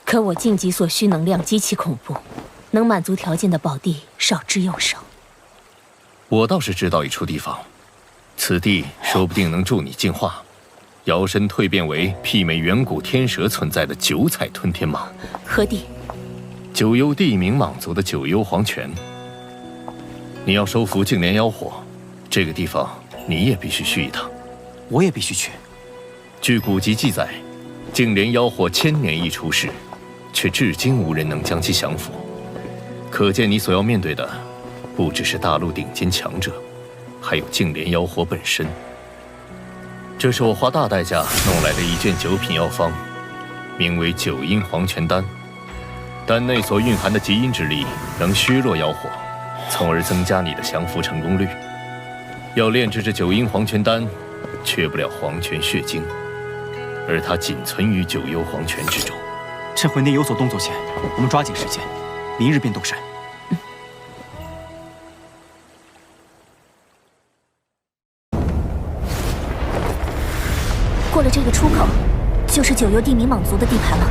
可我晋级所需能量极其恐怖，能满足条件的宝地少之又少。我倒是知道一处地方，此地说不定能助你进化，摇身蜕变为媲美远古天蛇存在的9彩吞天蟒。何地？九幽地冥蟒族的九幽黄泉。你要收服净莲妖火，这个地方你也必须去一趟。我也必须去。据古籍记载，净莲妖火1000年一出世，却至今无人能将其降服。可见你所要面对的，不只是大陆顶尖强者，还有净莲妖火本身。这是我花大代价弄来的一卷9品药方，名为9阴黄泉丹。丹内所蕴含的极阴之力，能削弱妖火，从而增加你的降服成功率。要炼制这9阴黄泉丹，缺不了黄泉血晶，而它仅存于9幽黄泉之中。趁魂殿有所动作前，我们抓紧时间，明日便动身。过了这个出口，就是9幽地冥蟒族的地盘了。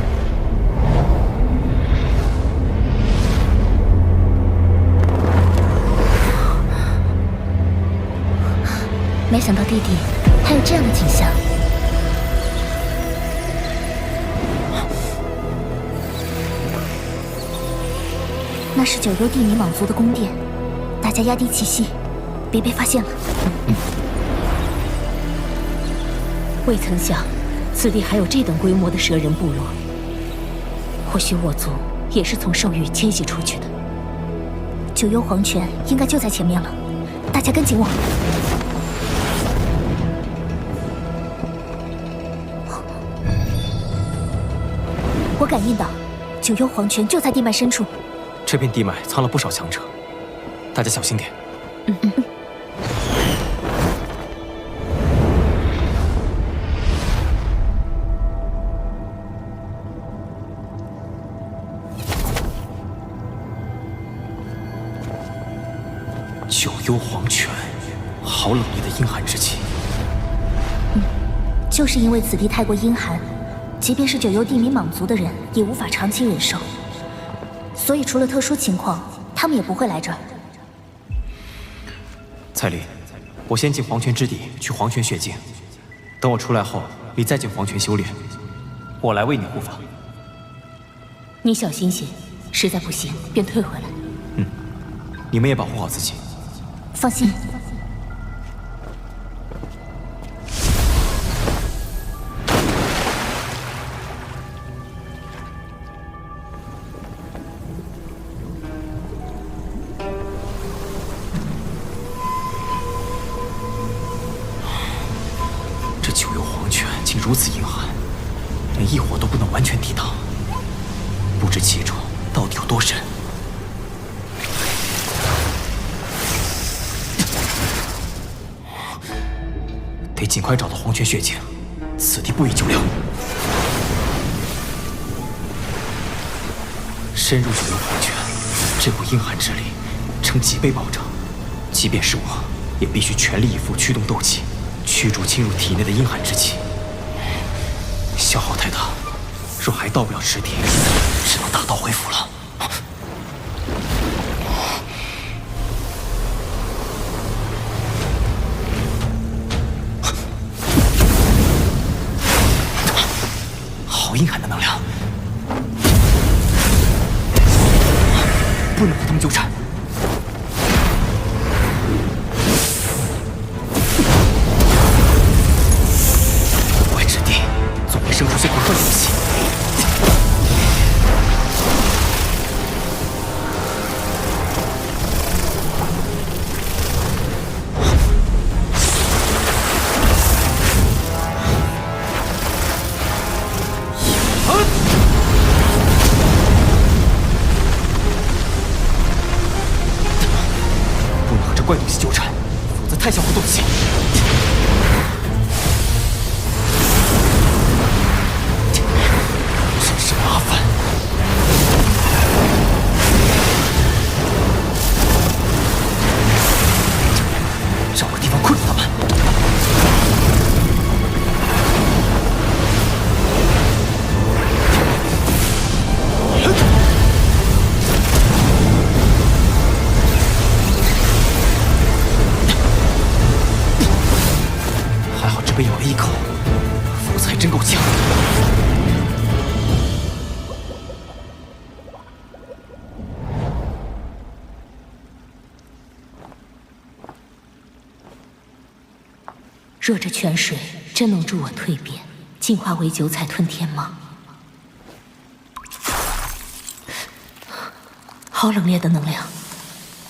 没想到地底还有这样的景象。那是9幽地冥蟒族的宫殿，大家压低气息，别被发现了。未曾想，此地还有这等规模的蛇人部落。或许我族也是从兽域迁徙出去的。9幽黄泉应该就在前面了，大家跟紧我。我感应到9幽黄泉就在地脉深处。这片地脉藏了不少强者，大家小心点。9幽黄泉，好冷冽的阴寒之气。就是因为此地太过阴寒，即便是9幽地冥蟒族的人也无法长期忍受，所以除了特殊情况，他们也不会来这儿。蔡离，我先进黄泉之底去黄泉血境，等我出来后，你再进黄泉修炼，我来为你护法。你小心些，实在不行便退回来。你们也保护好自己。放心。这9幽黄泉竟如此阴寒，连异火都不能完全抵挡，不知其中到底有多深。得尽快找到黄泉血境，此地不宜久留。深入9幽黄泉，这股阴寒之力呈几倍暴涨，即便是我，也必须全力以赴驱动斗气，驱逐侵入体内的阴寒之气。消耗太大，若还到不了池底，只能打道回府了。好阴寒的能量，不能和他们纠缠。外之地总会生出些不坏的东西。怪东西纠缠，否则太像活动器。真是麻烦。找个地方困住他们。被咬了一口，符才真够呛。若这泉水真能助我蜕变，进化为九彩吞天蟒，好冷冽的能量，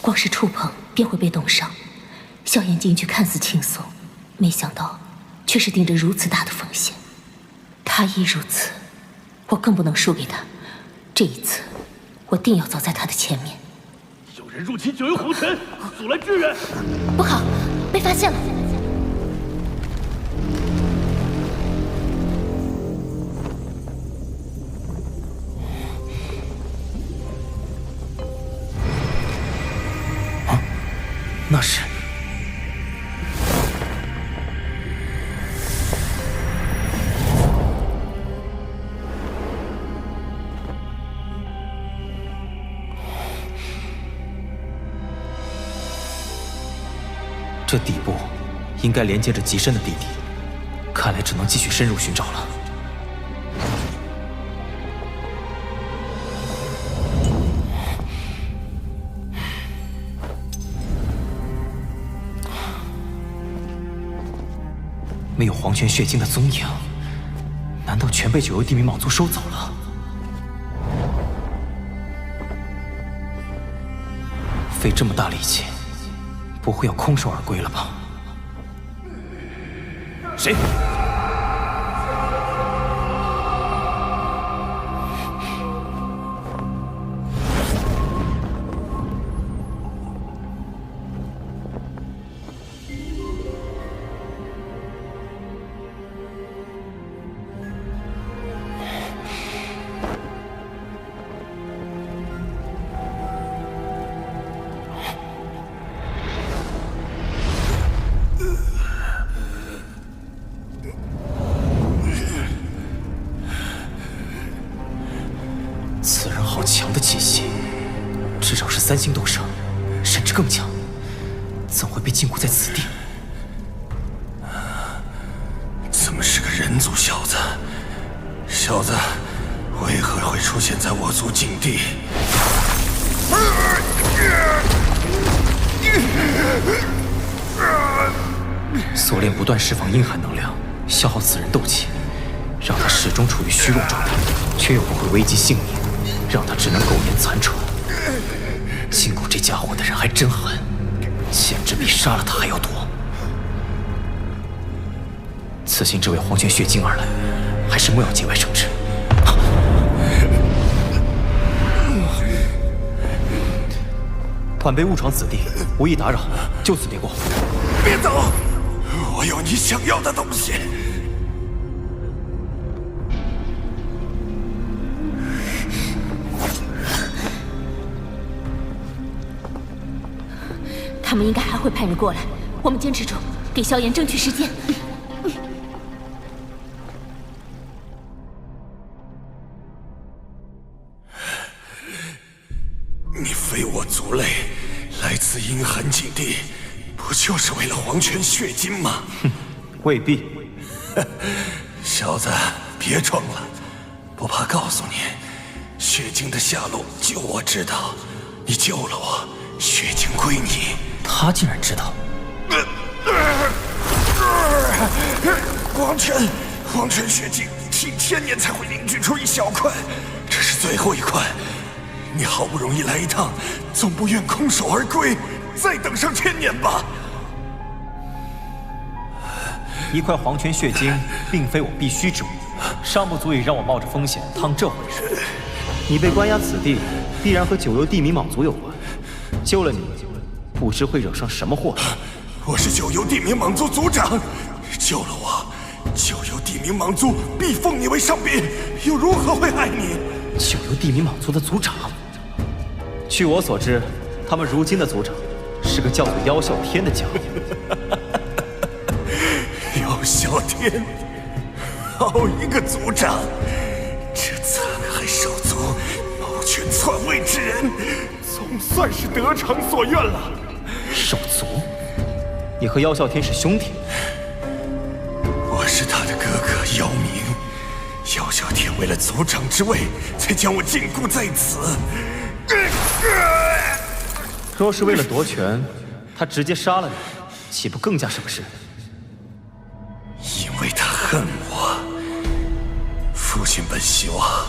光是触碰便会被冻伤。萧炎进去看似轻松，没想到却是顶着如此大的风险。他亦如此，我更不能输给他。这一次，我定要走在他的前面。有人入侵九幽红尘，速来支援！不好，被发现了！啊，那是。这底部应该连接着极深的地底，看来只能继续深入寻找了。没有黄泉血晶的踪影，难道全被九幽地冥蟒族收走了？费这么大力气，不会要空手而归了吧？谁？此人好强的气息，至少是3星斗圣，甚至更强，怎会被禁锢在此地？怎么是个人族小子？小子，为何会出现在我族境地？锁链不断释放阴寒能量，消耗此人斗气，让他始终处于虚弱状态，却又不会危及性命，让他只能苟延残喘。禁锢这家伙的人还真狠，简直比杀了他还要多。此行只为黄泉血晶而来，还是莫要节外生枝。晚辈误闯此地，无意打扰，就此别过。别走，我有你想要的东西。他们应该还会派人过来，我们坚持住，给萧炎争取时间。我族类来自阴寒境地，不就是为了黄泉血晶吗？哼，未必。小子，别装了，不怕告诉你，血晶的下落就我知道。你救了我，血晶归你。他竟然知道。黄泉血晶几千年才会凝聚出一小块，这是最后一块。你好不容易来一趟，总不愿空手而归，再等上1000年吧。一块黄泉血晶并非我必须之物，尚不足以让我冒着风险趟这回水。你被关押此地，必然和九幽地冥蟒族有关。救了你，不知会惹上什么祸。我是九幽地冥蟒族族长，救了我，九幽地冥蟒族必奉你为上宾，又如何会害你？九幽地冥蟒族的族长？据我所知，他们如今的族长是个叫做妖啸天的家伙。妖啸天，好一个族长！这残害手足、谋权篡位之人，总算是得偿所愿了。手足？你和妖啸天是兄弟？我是他的哥哥妖冥，妖啸天为了族长之位，才将我禁锢在此。若是为了夺权，他直接杀了你，岂不更加省事？因为他恨我。父亲本希望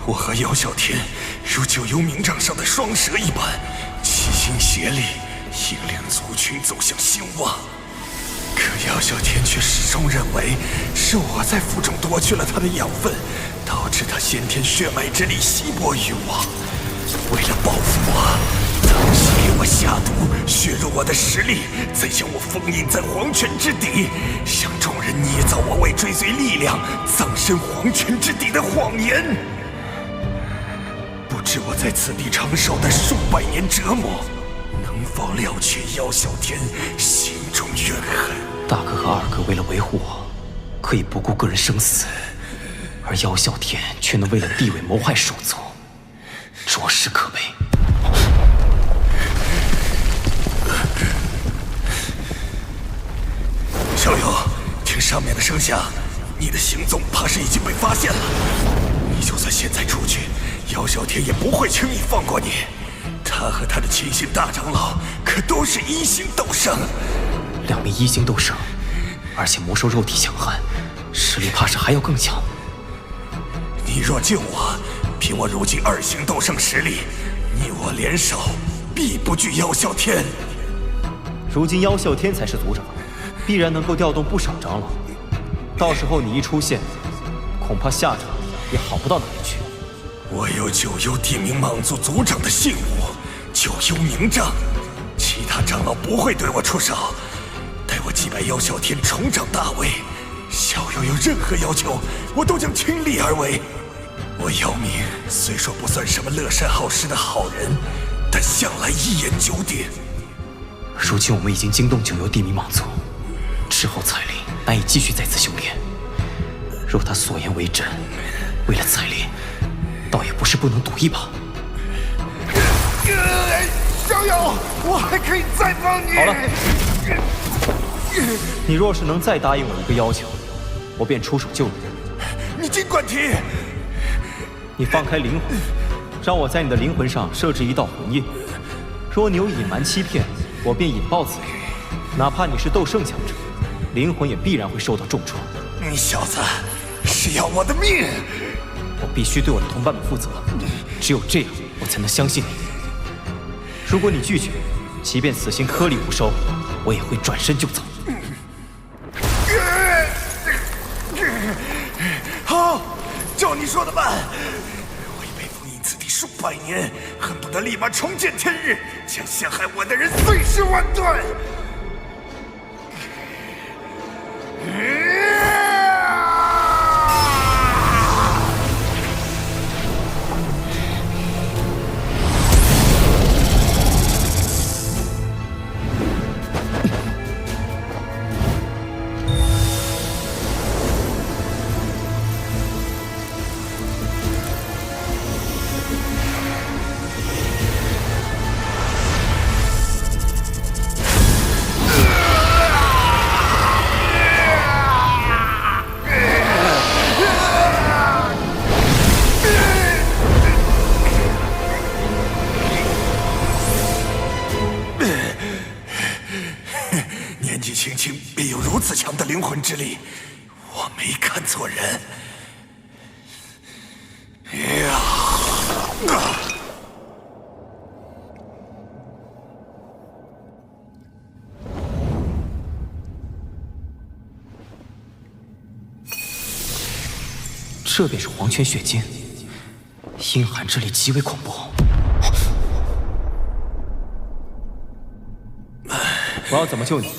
我和妖啸天如九幽冥杖上的双蛇一般，齐心协力，引领族群走向兴旺。可妖啸天却始终认为是我在腹中夺去了他的养分，导致他先天血脉之力稀薄于我。为了报复我，当时给我下毒，削弱我的实力，再将我封印在黄泉之底，向众人捏造我为追随力量葬身黄泉之底的谎言。不知我在此地承受的数百年折磨，能否了却妖啸天心中怨恨？大哥和二哥为了维护我，可以不顾个人生死，而妖啸天却能为了地位谋害手足，着实可悲。小友，听上面的声响，你的行踪怕是已经被发现了。你就算现在出去，妖啸天也不会轻易放过你。他和他的亲信大长老可都是1星斗圣，2名1星斗圣，而且魔兽肉体强悍，实力怕是还要更强。你若救我，凭我如今2星斗圣实力，你我联手，必不惧妖啸天。如今妖啸天才是族长，必然能够调动不少长老。到时候你一出现，恐怕下场也好不到哪里去。我有九幽地冥蟒族族长的信物九幽冥杖，其他长老不会对我出手。待我击败妖啸天，重掌大位，小友有任何要求，我都将倾力而为。我姚明虽说不算什么乐善好施的好人，但向来一言九鼎。如今我们已经惊动九幽地冥蟒族，之后彩铃难以继续再次修炼。若他所言为真，为了彩铃，倒也不是不能赌一把。小友，我还可以再帮你。好了，你若是能再答应我一个要求，我便出手救你。你尽管提。你放开灵魂，让我在你的灵魂上设置一道魂印。若你有隐瞒欺骗，我便引爆此人。哪怕你是斗圣强者，灵魂也必然会受到重创。你小子是要我的命！我必须对我的同伴们负责，只有这样，我才能相信你。如果你拒绝，即便此行颗粒无收，我也会转身就走。好，照你说的办。我已被封印此地数百年，恨不得立马重见天日，将陷害我的人碎尸万段。轻轻便有如此强的灵魂之力，我没看错人。这便是黄泉血晶，阴寒之力极为恐怖。我要怎么救你？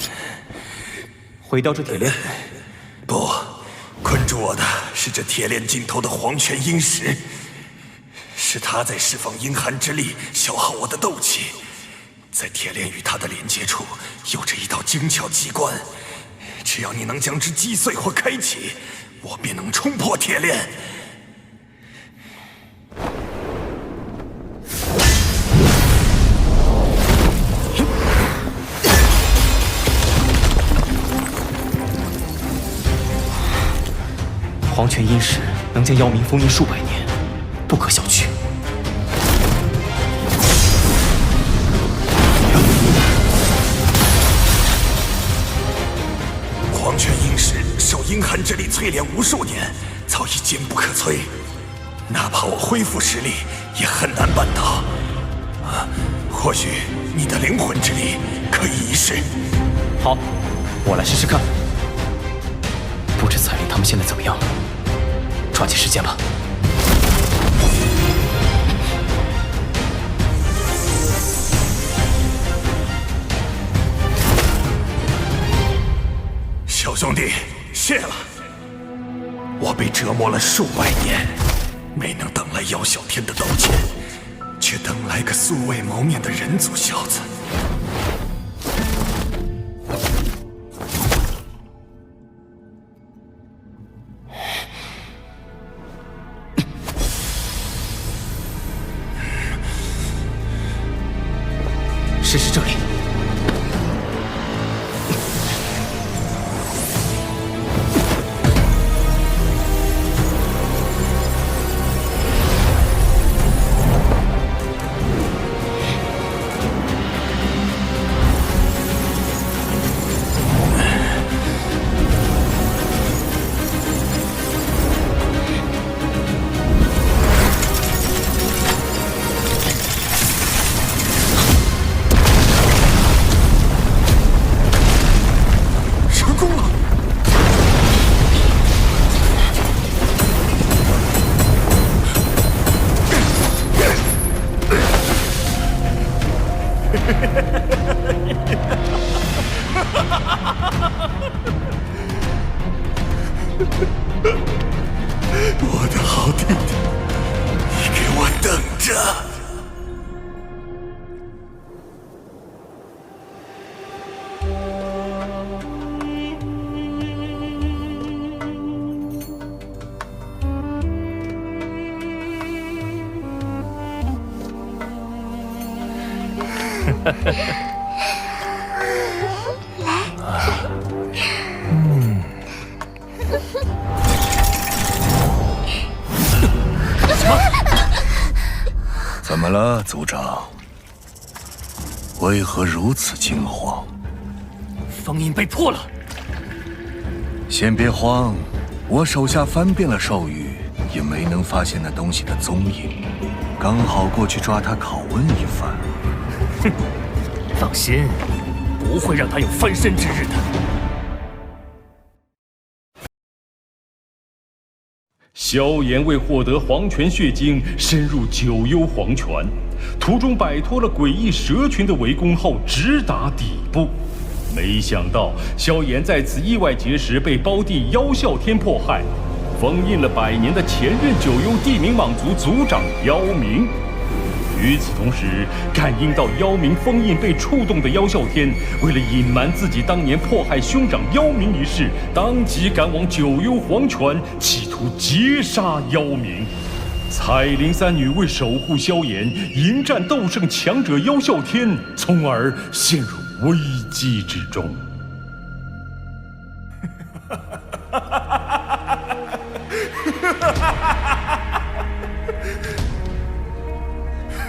毁掉这铁链？不，困住我的是这铁链尽头的黄泉阴石，是它在释放阴寒之力，消耗我的斗气。在铁链与它的连接处，有着一道精巧机关，只要你能将之击碎或开启，我便能冲破铁链。黄泉阴石能将妖冥封印数百年，不可小觑。黄泉阴石受阴寒之力淬炼无数年，早已坚不可摧。哪怕我恢复实力，也很难办到。或许你的灵魂之力可以一试。好，我来试试看。不知彩铃他们现在怎么样？抓紧时间吧。小兄弟，谢了。我被折磨了数百年，没能等来姚小天的道歉，却等来个素未谋面的人族小子。试试这里。我的好弟弟，你给我等着！怎么了，族长？为何如此惊慌？封印被破了。先别慌，我手下翻遍了兽域，也没能发现那东西的踪影，刚好过去抓它拷问一番。哼，放心，不会让他有翻身之日的。萧炎为获得黄泉血晶，深入九幽黄泉，途中摆脱了诡异蛇群的围攻后，直达底部。没想到萧炎在此意外结识被胞弟妖啸天迫害，封印了100年的前任九幽地冥蟒族族长妖冥。与此同时，感应到妖冥封印被触动的妖啸天，为了隐瞒自己当年迫害兄长妖冥一事，当即赶往九幽黄泉，企图截杀妖冥。彩铃三女为守护萧炎，迎战斗胜强者妖啸天，从而陷入危机之中。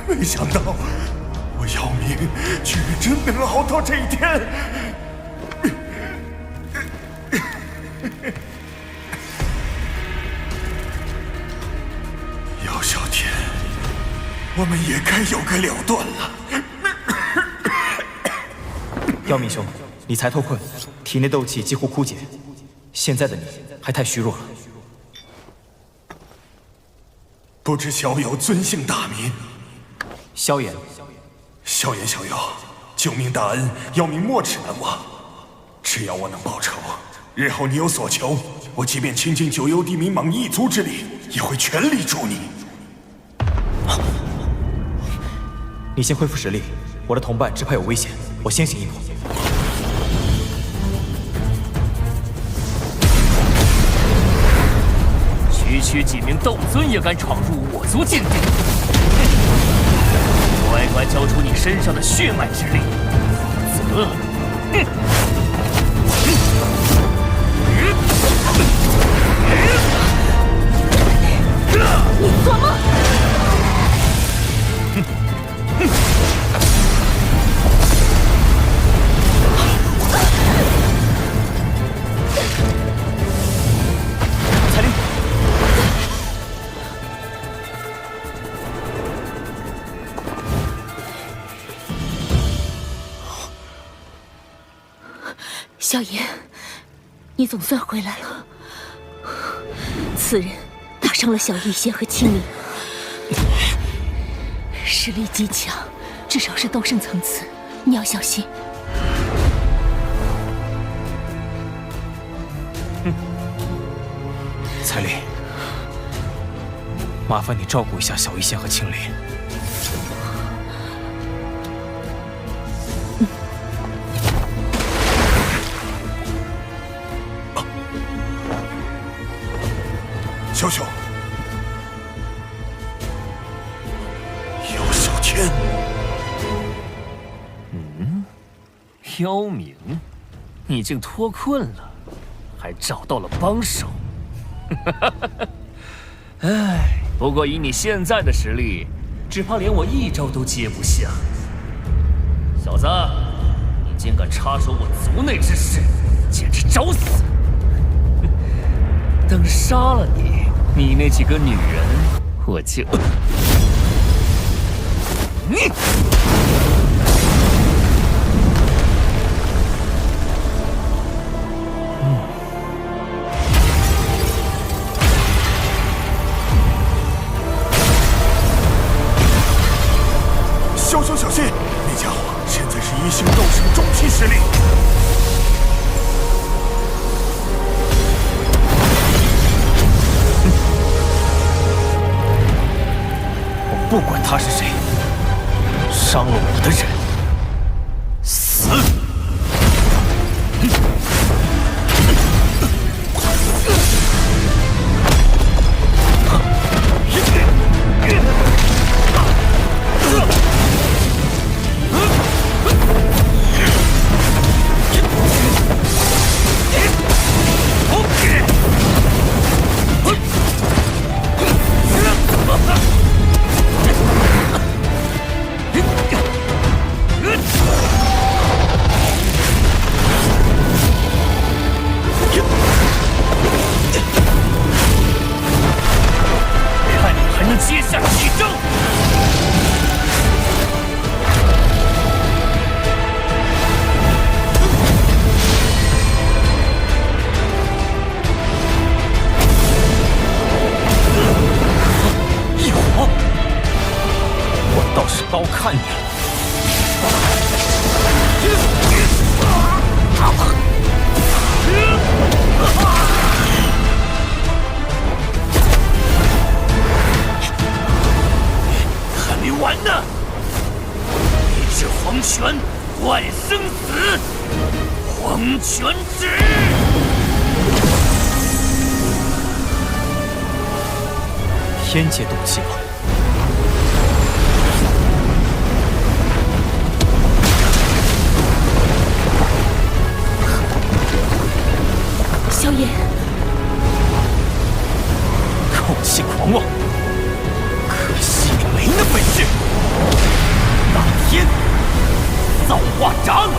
没想到，我姚明居然真能熬到这一天。姚小天，我们也该有个了断了。姚明兄，你才脱困，体内斗气几乎枯竭，现在的你还太虚弱了。不知小友尊姓大名？萧炎。萧炎小友，救命大恩，姚明没齿难忘。只要我能报仇，日后你有所求，我即便倾尽九幽地冥蟒一族之力，也会全力助你。你先恢复实力，我的同伴只怕有危险，我先行一步。区几名斗尊也敢闯入我族禁地，乖乖交出你身上的血脉之力，否则，你做梦！彩铃。萧炎，你总算回来了。此人打伤了小医仙和青灵，实力极强，至少是斗圣层次，你要小心。彩铃，麻烦你照顾一下小医仙和青灵。小小，姚小天，姚明，你竟脱困了，还找到了帮手。唉，不过以你现在的实力，只怕连我一招都接不下。小子，你竟敢插手我族内之事，简直找死！等杀了你，你那几个女人，我就……你。小小小心，那家伙现在是一星斗圣中期实力。不管他是谁，伤了我的人，死！接下几招！一火，我倒是高看你了。还没完呢！一指黄泉，万生死，黄泉指。天阶斗气吧。萧炎，口气狂妄，可惜你没那本事。大天造化掌。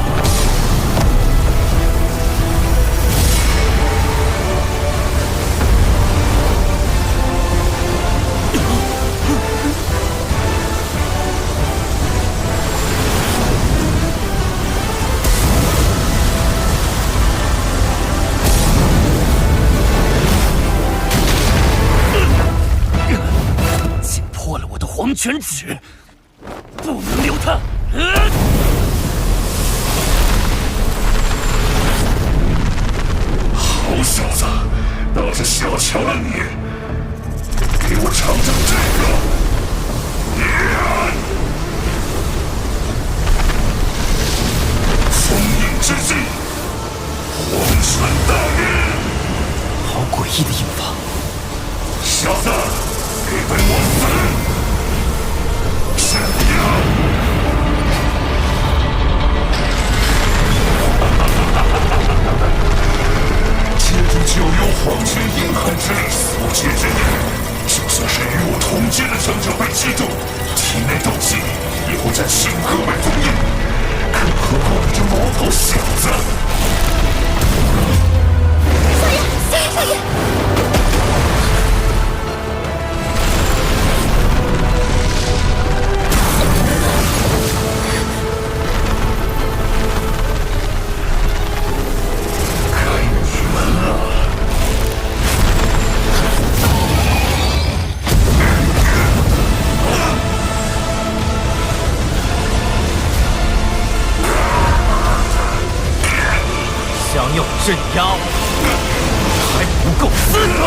泉旨，不能留他。好小子，倒是小瞧了你！给我尝尝这个！封印之际，黄泉大灭！好诡异的印法！小子，给本我死！这样。借助九幽黄泉阴寒之力死无绝之年，就算是与我同阶的强者被击中，体内斗气也会占星河为封印，更何况你这毛头小子！少爷！想要镇压我，还不够资格！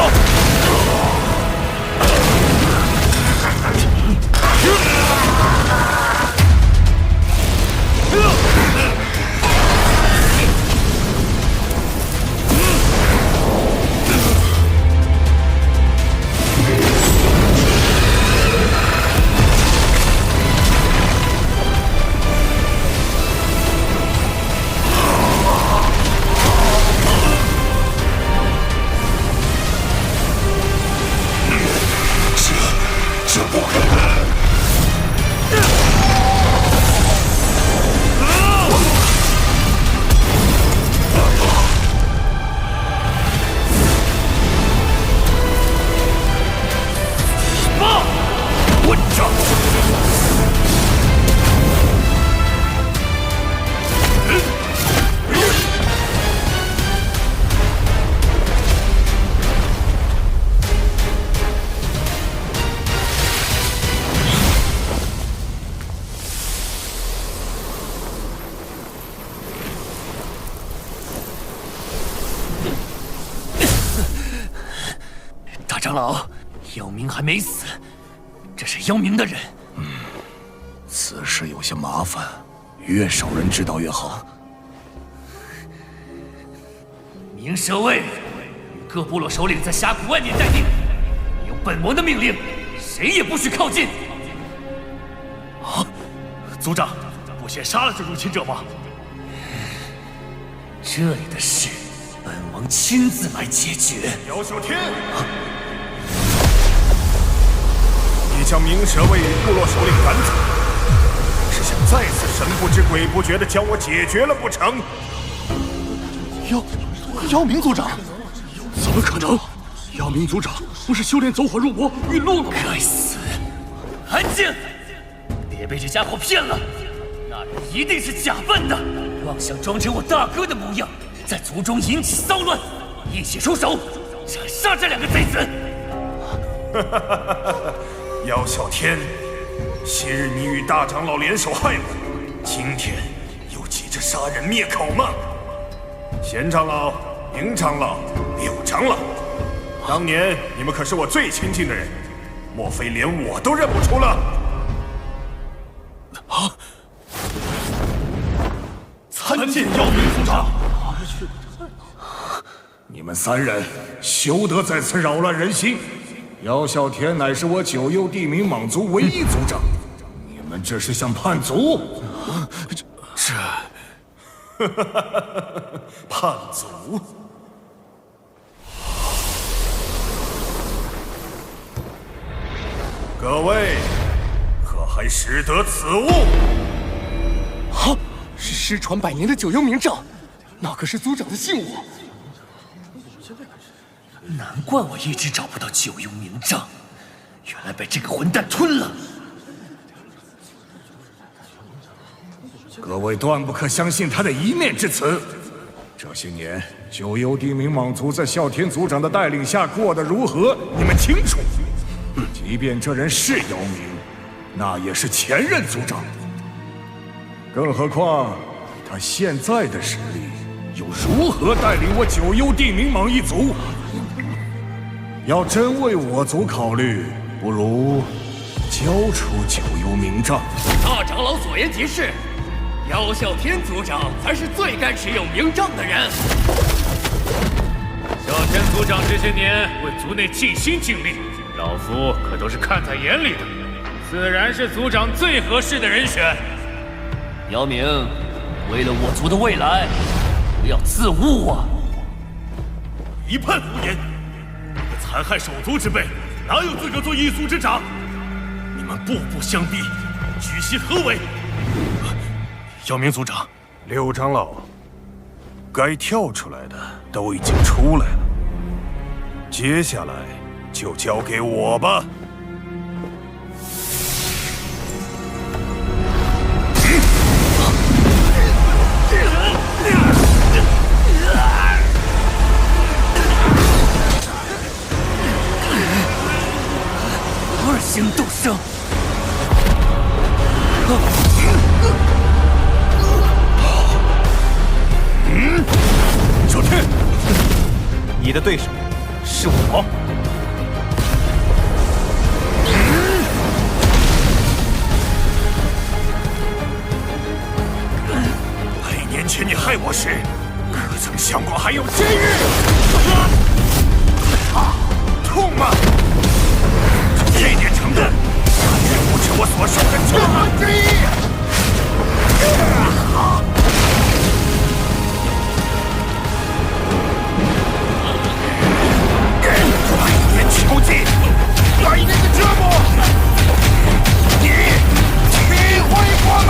这不可能！混账！大长老，妖明还没死，这是妖明的人。此事有些麻烦，越少人知道越好。明舍卫与各部落首领在峡谷外面待定，有本王的命令，谁也不许靠近。啊，族长，不先杀了这入侵者吗？这里的事，本王亲自来解决。姚小天，你将明舍卫与部落首领赶走，是想再次神不知鬼不觉地将我解决了不成？姚明族长，怎么可能？姚明族长不是修炼走火入魔陨落过吗？该死！安静！别被这家伙骗了，那人一定是假扮的，妄想装成我大哥的模样，在族中引起骚乱，一起出手斩杀这两个贼子！姚小天，昔日你与大长老联手害我，今天又急着杀人灭口吗？贤长老、明长老、柳长老，当年你们可是我最亲近的人，莫非连我都认不出了？啊！参见姚明族长。你们三人休得再次扰乱人心！姚小天乃是我九幽地冥蟒族唯一族长，你们这是想叛族？这叛族？各位，可还识得此物？啊！是失传100年的九幽冥杖，那可是族长的信物。难怪我一直找不到九幽冥杖，原来被这个混蛋吞了。各位断不可相信他的一面之词。这些年，九幽地冥蟒族在啸天族长的带领下过得如何，你们清楚。即便这人是妖冥，那也是前任族长。更何况，他现在的实力，又如何带领我九幽地冥蟒一族？要真为我族考虑，不如交出九幽名杖。大长老所言极是，姚啸天族长才是最该持有名杖的人。啸天族长这些年为族内尽心尽力，老夫可都是看在眼里的，自然是族长最合适的人选。姚明，为了我族的未来，不要自误啊！一派胡言！你个残害手足之辈，哪有资格做一族之长？你们步步相逼，居心何为？姚明族长，六长老，该跳出来的都已经出来了，接下来就交给我吧。二星斗圣。小天，你的对手是我。100年前你害我时，可曾想过还有今日？痛吗？这点成本，还是不止我所受的9分之一。100年囚禁，100年的折磨，你体会过吗？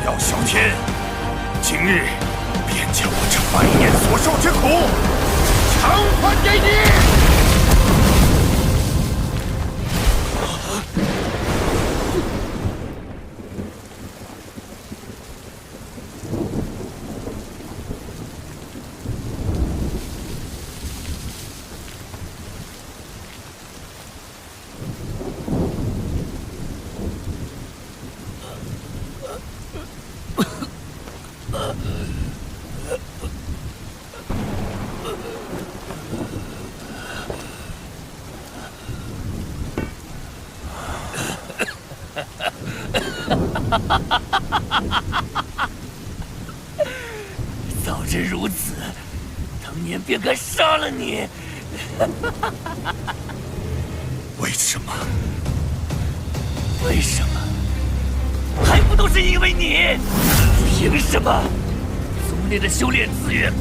姚啸天，今日便将我这100年所受之苦偿还给你！早知如此，当年便该杀了你。为什么？为什么？还不都是因为你？凭什么？族内的修炼资源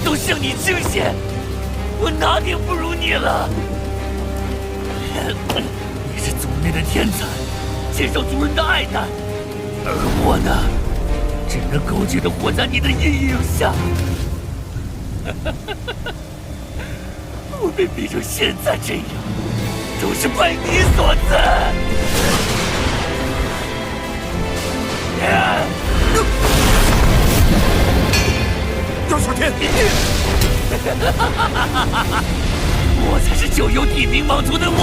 都向你倾斜，我哪点不如你了？你是族内的天才，深受族人的爱戴，而我呢，只能苟且地活在你的阴影下。我被逼成现在这样，都是拜你所赐。姚啸天，我才是九幽地冥蟒族的王。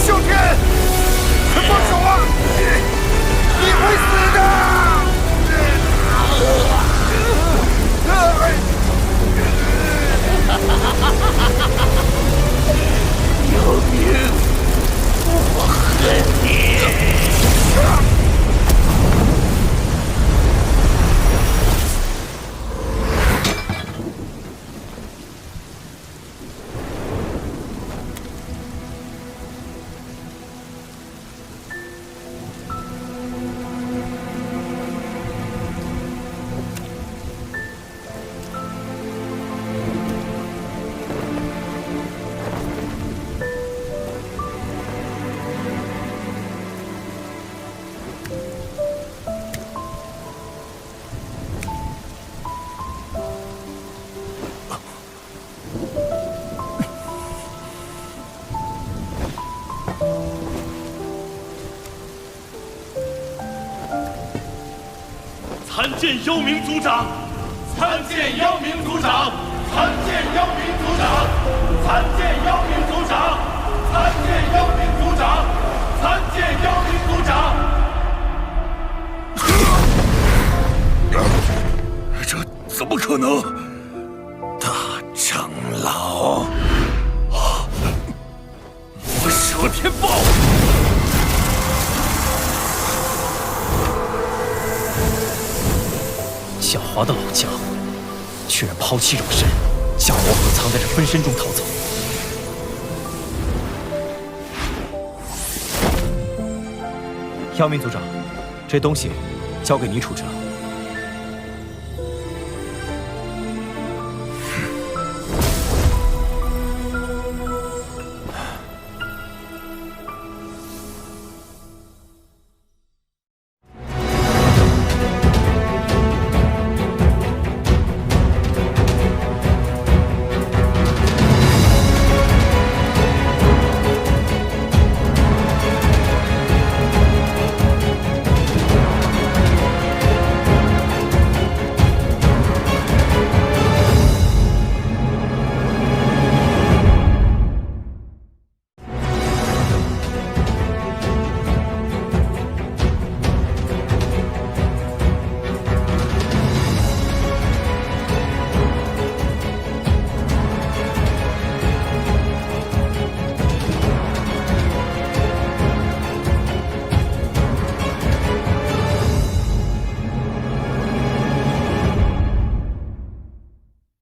啸天，快放手啊！你会死的！姚明，我恨你！见妖冥族长！参见妖冥族长！参见妖冥族长！参见妖冥族长！参见妖冥族长！参见妖冥族长！这怎么可能？大长老，魔蛇天豹！狡猾的老家伙，居然抛弃肉身，将魔核藏在这分身中逃走。妖冥族长，这东西交给你处置了。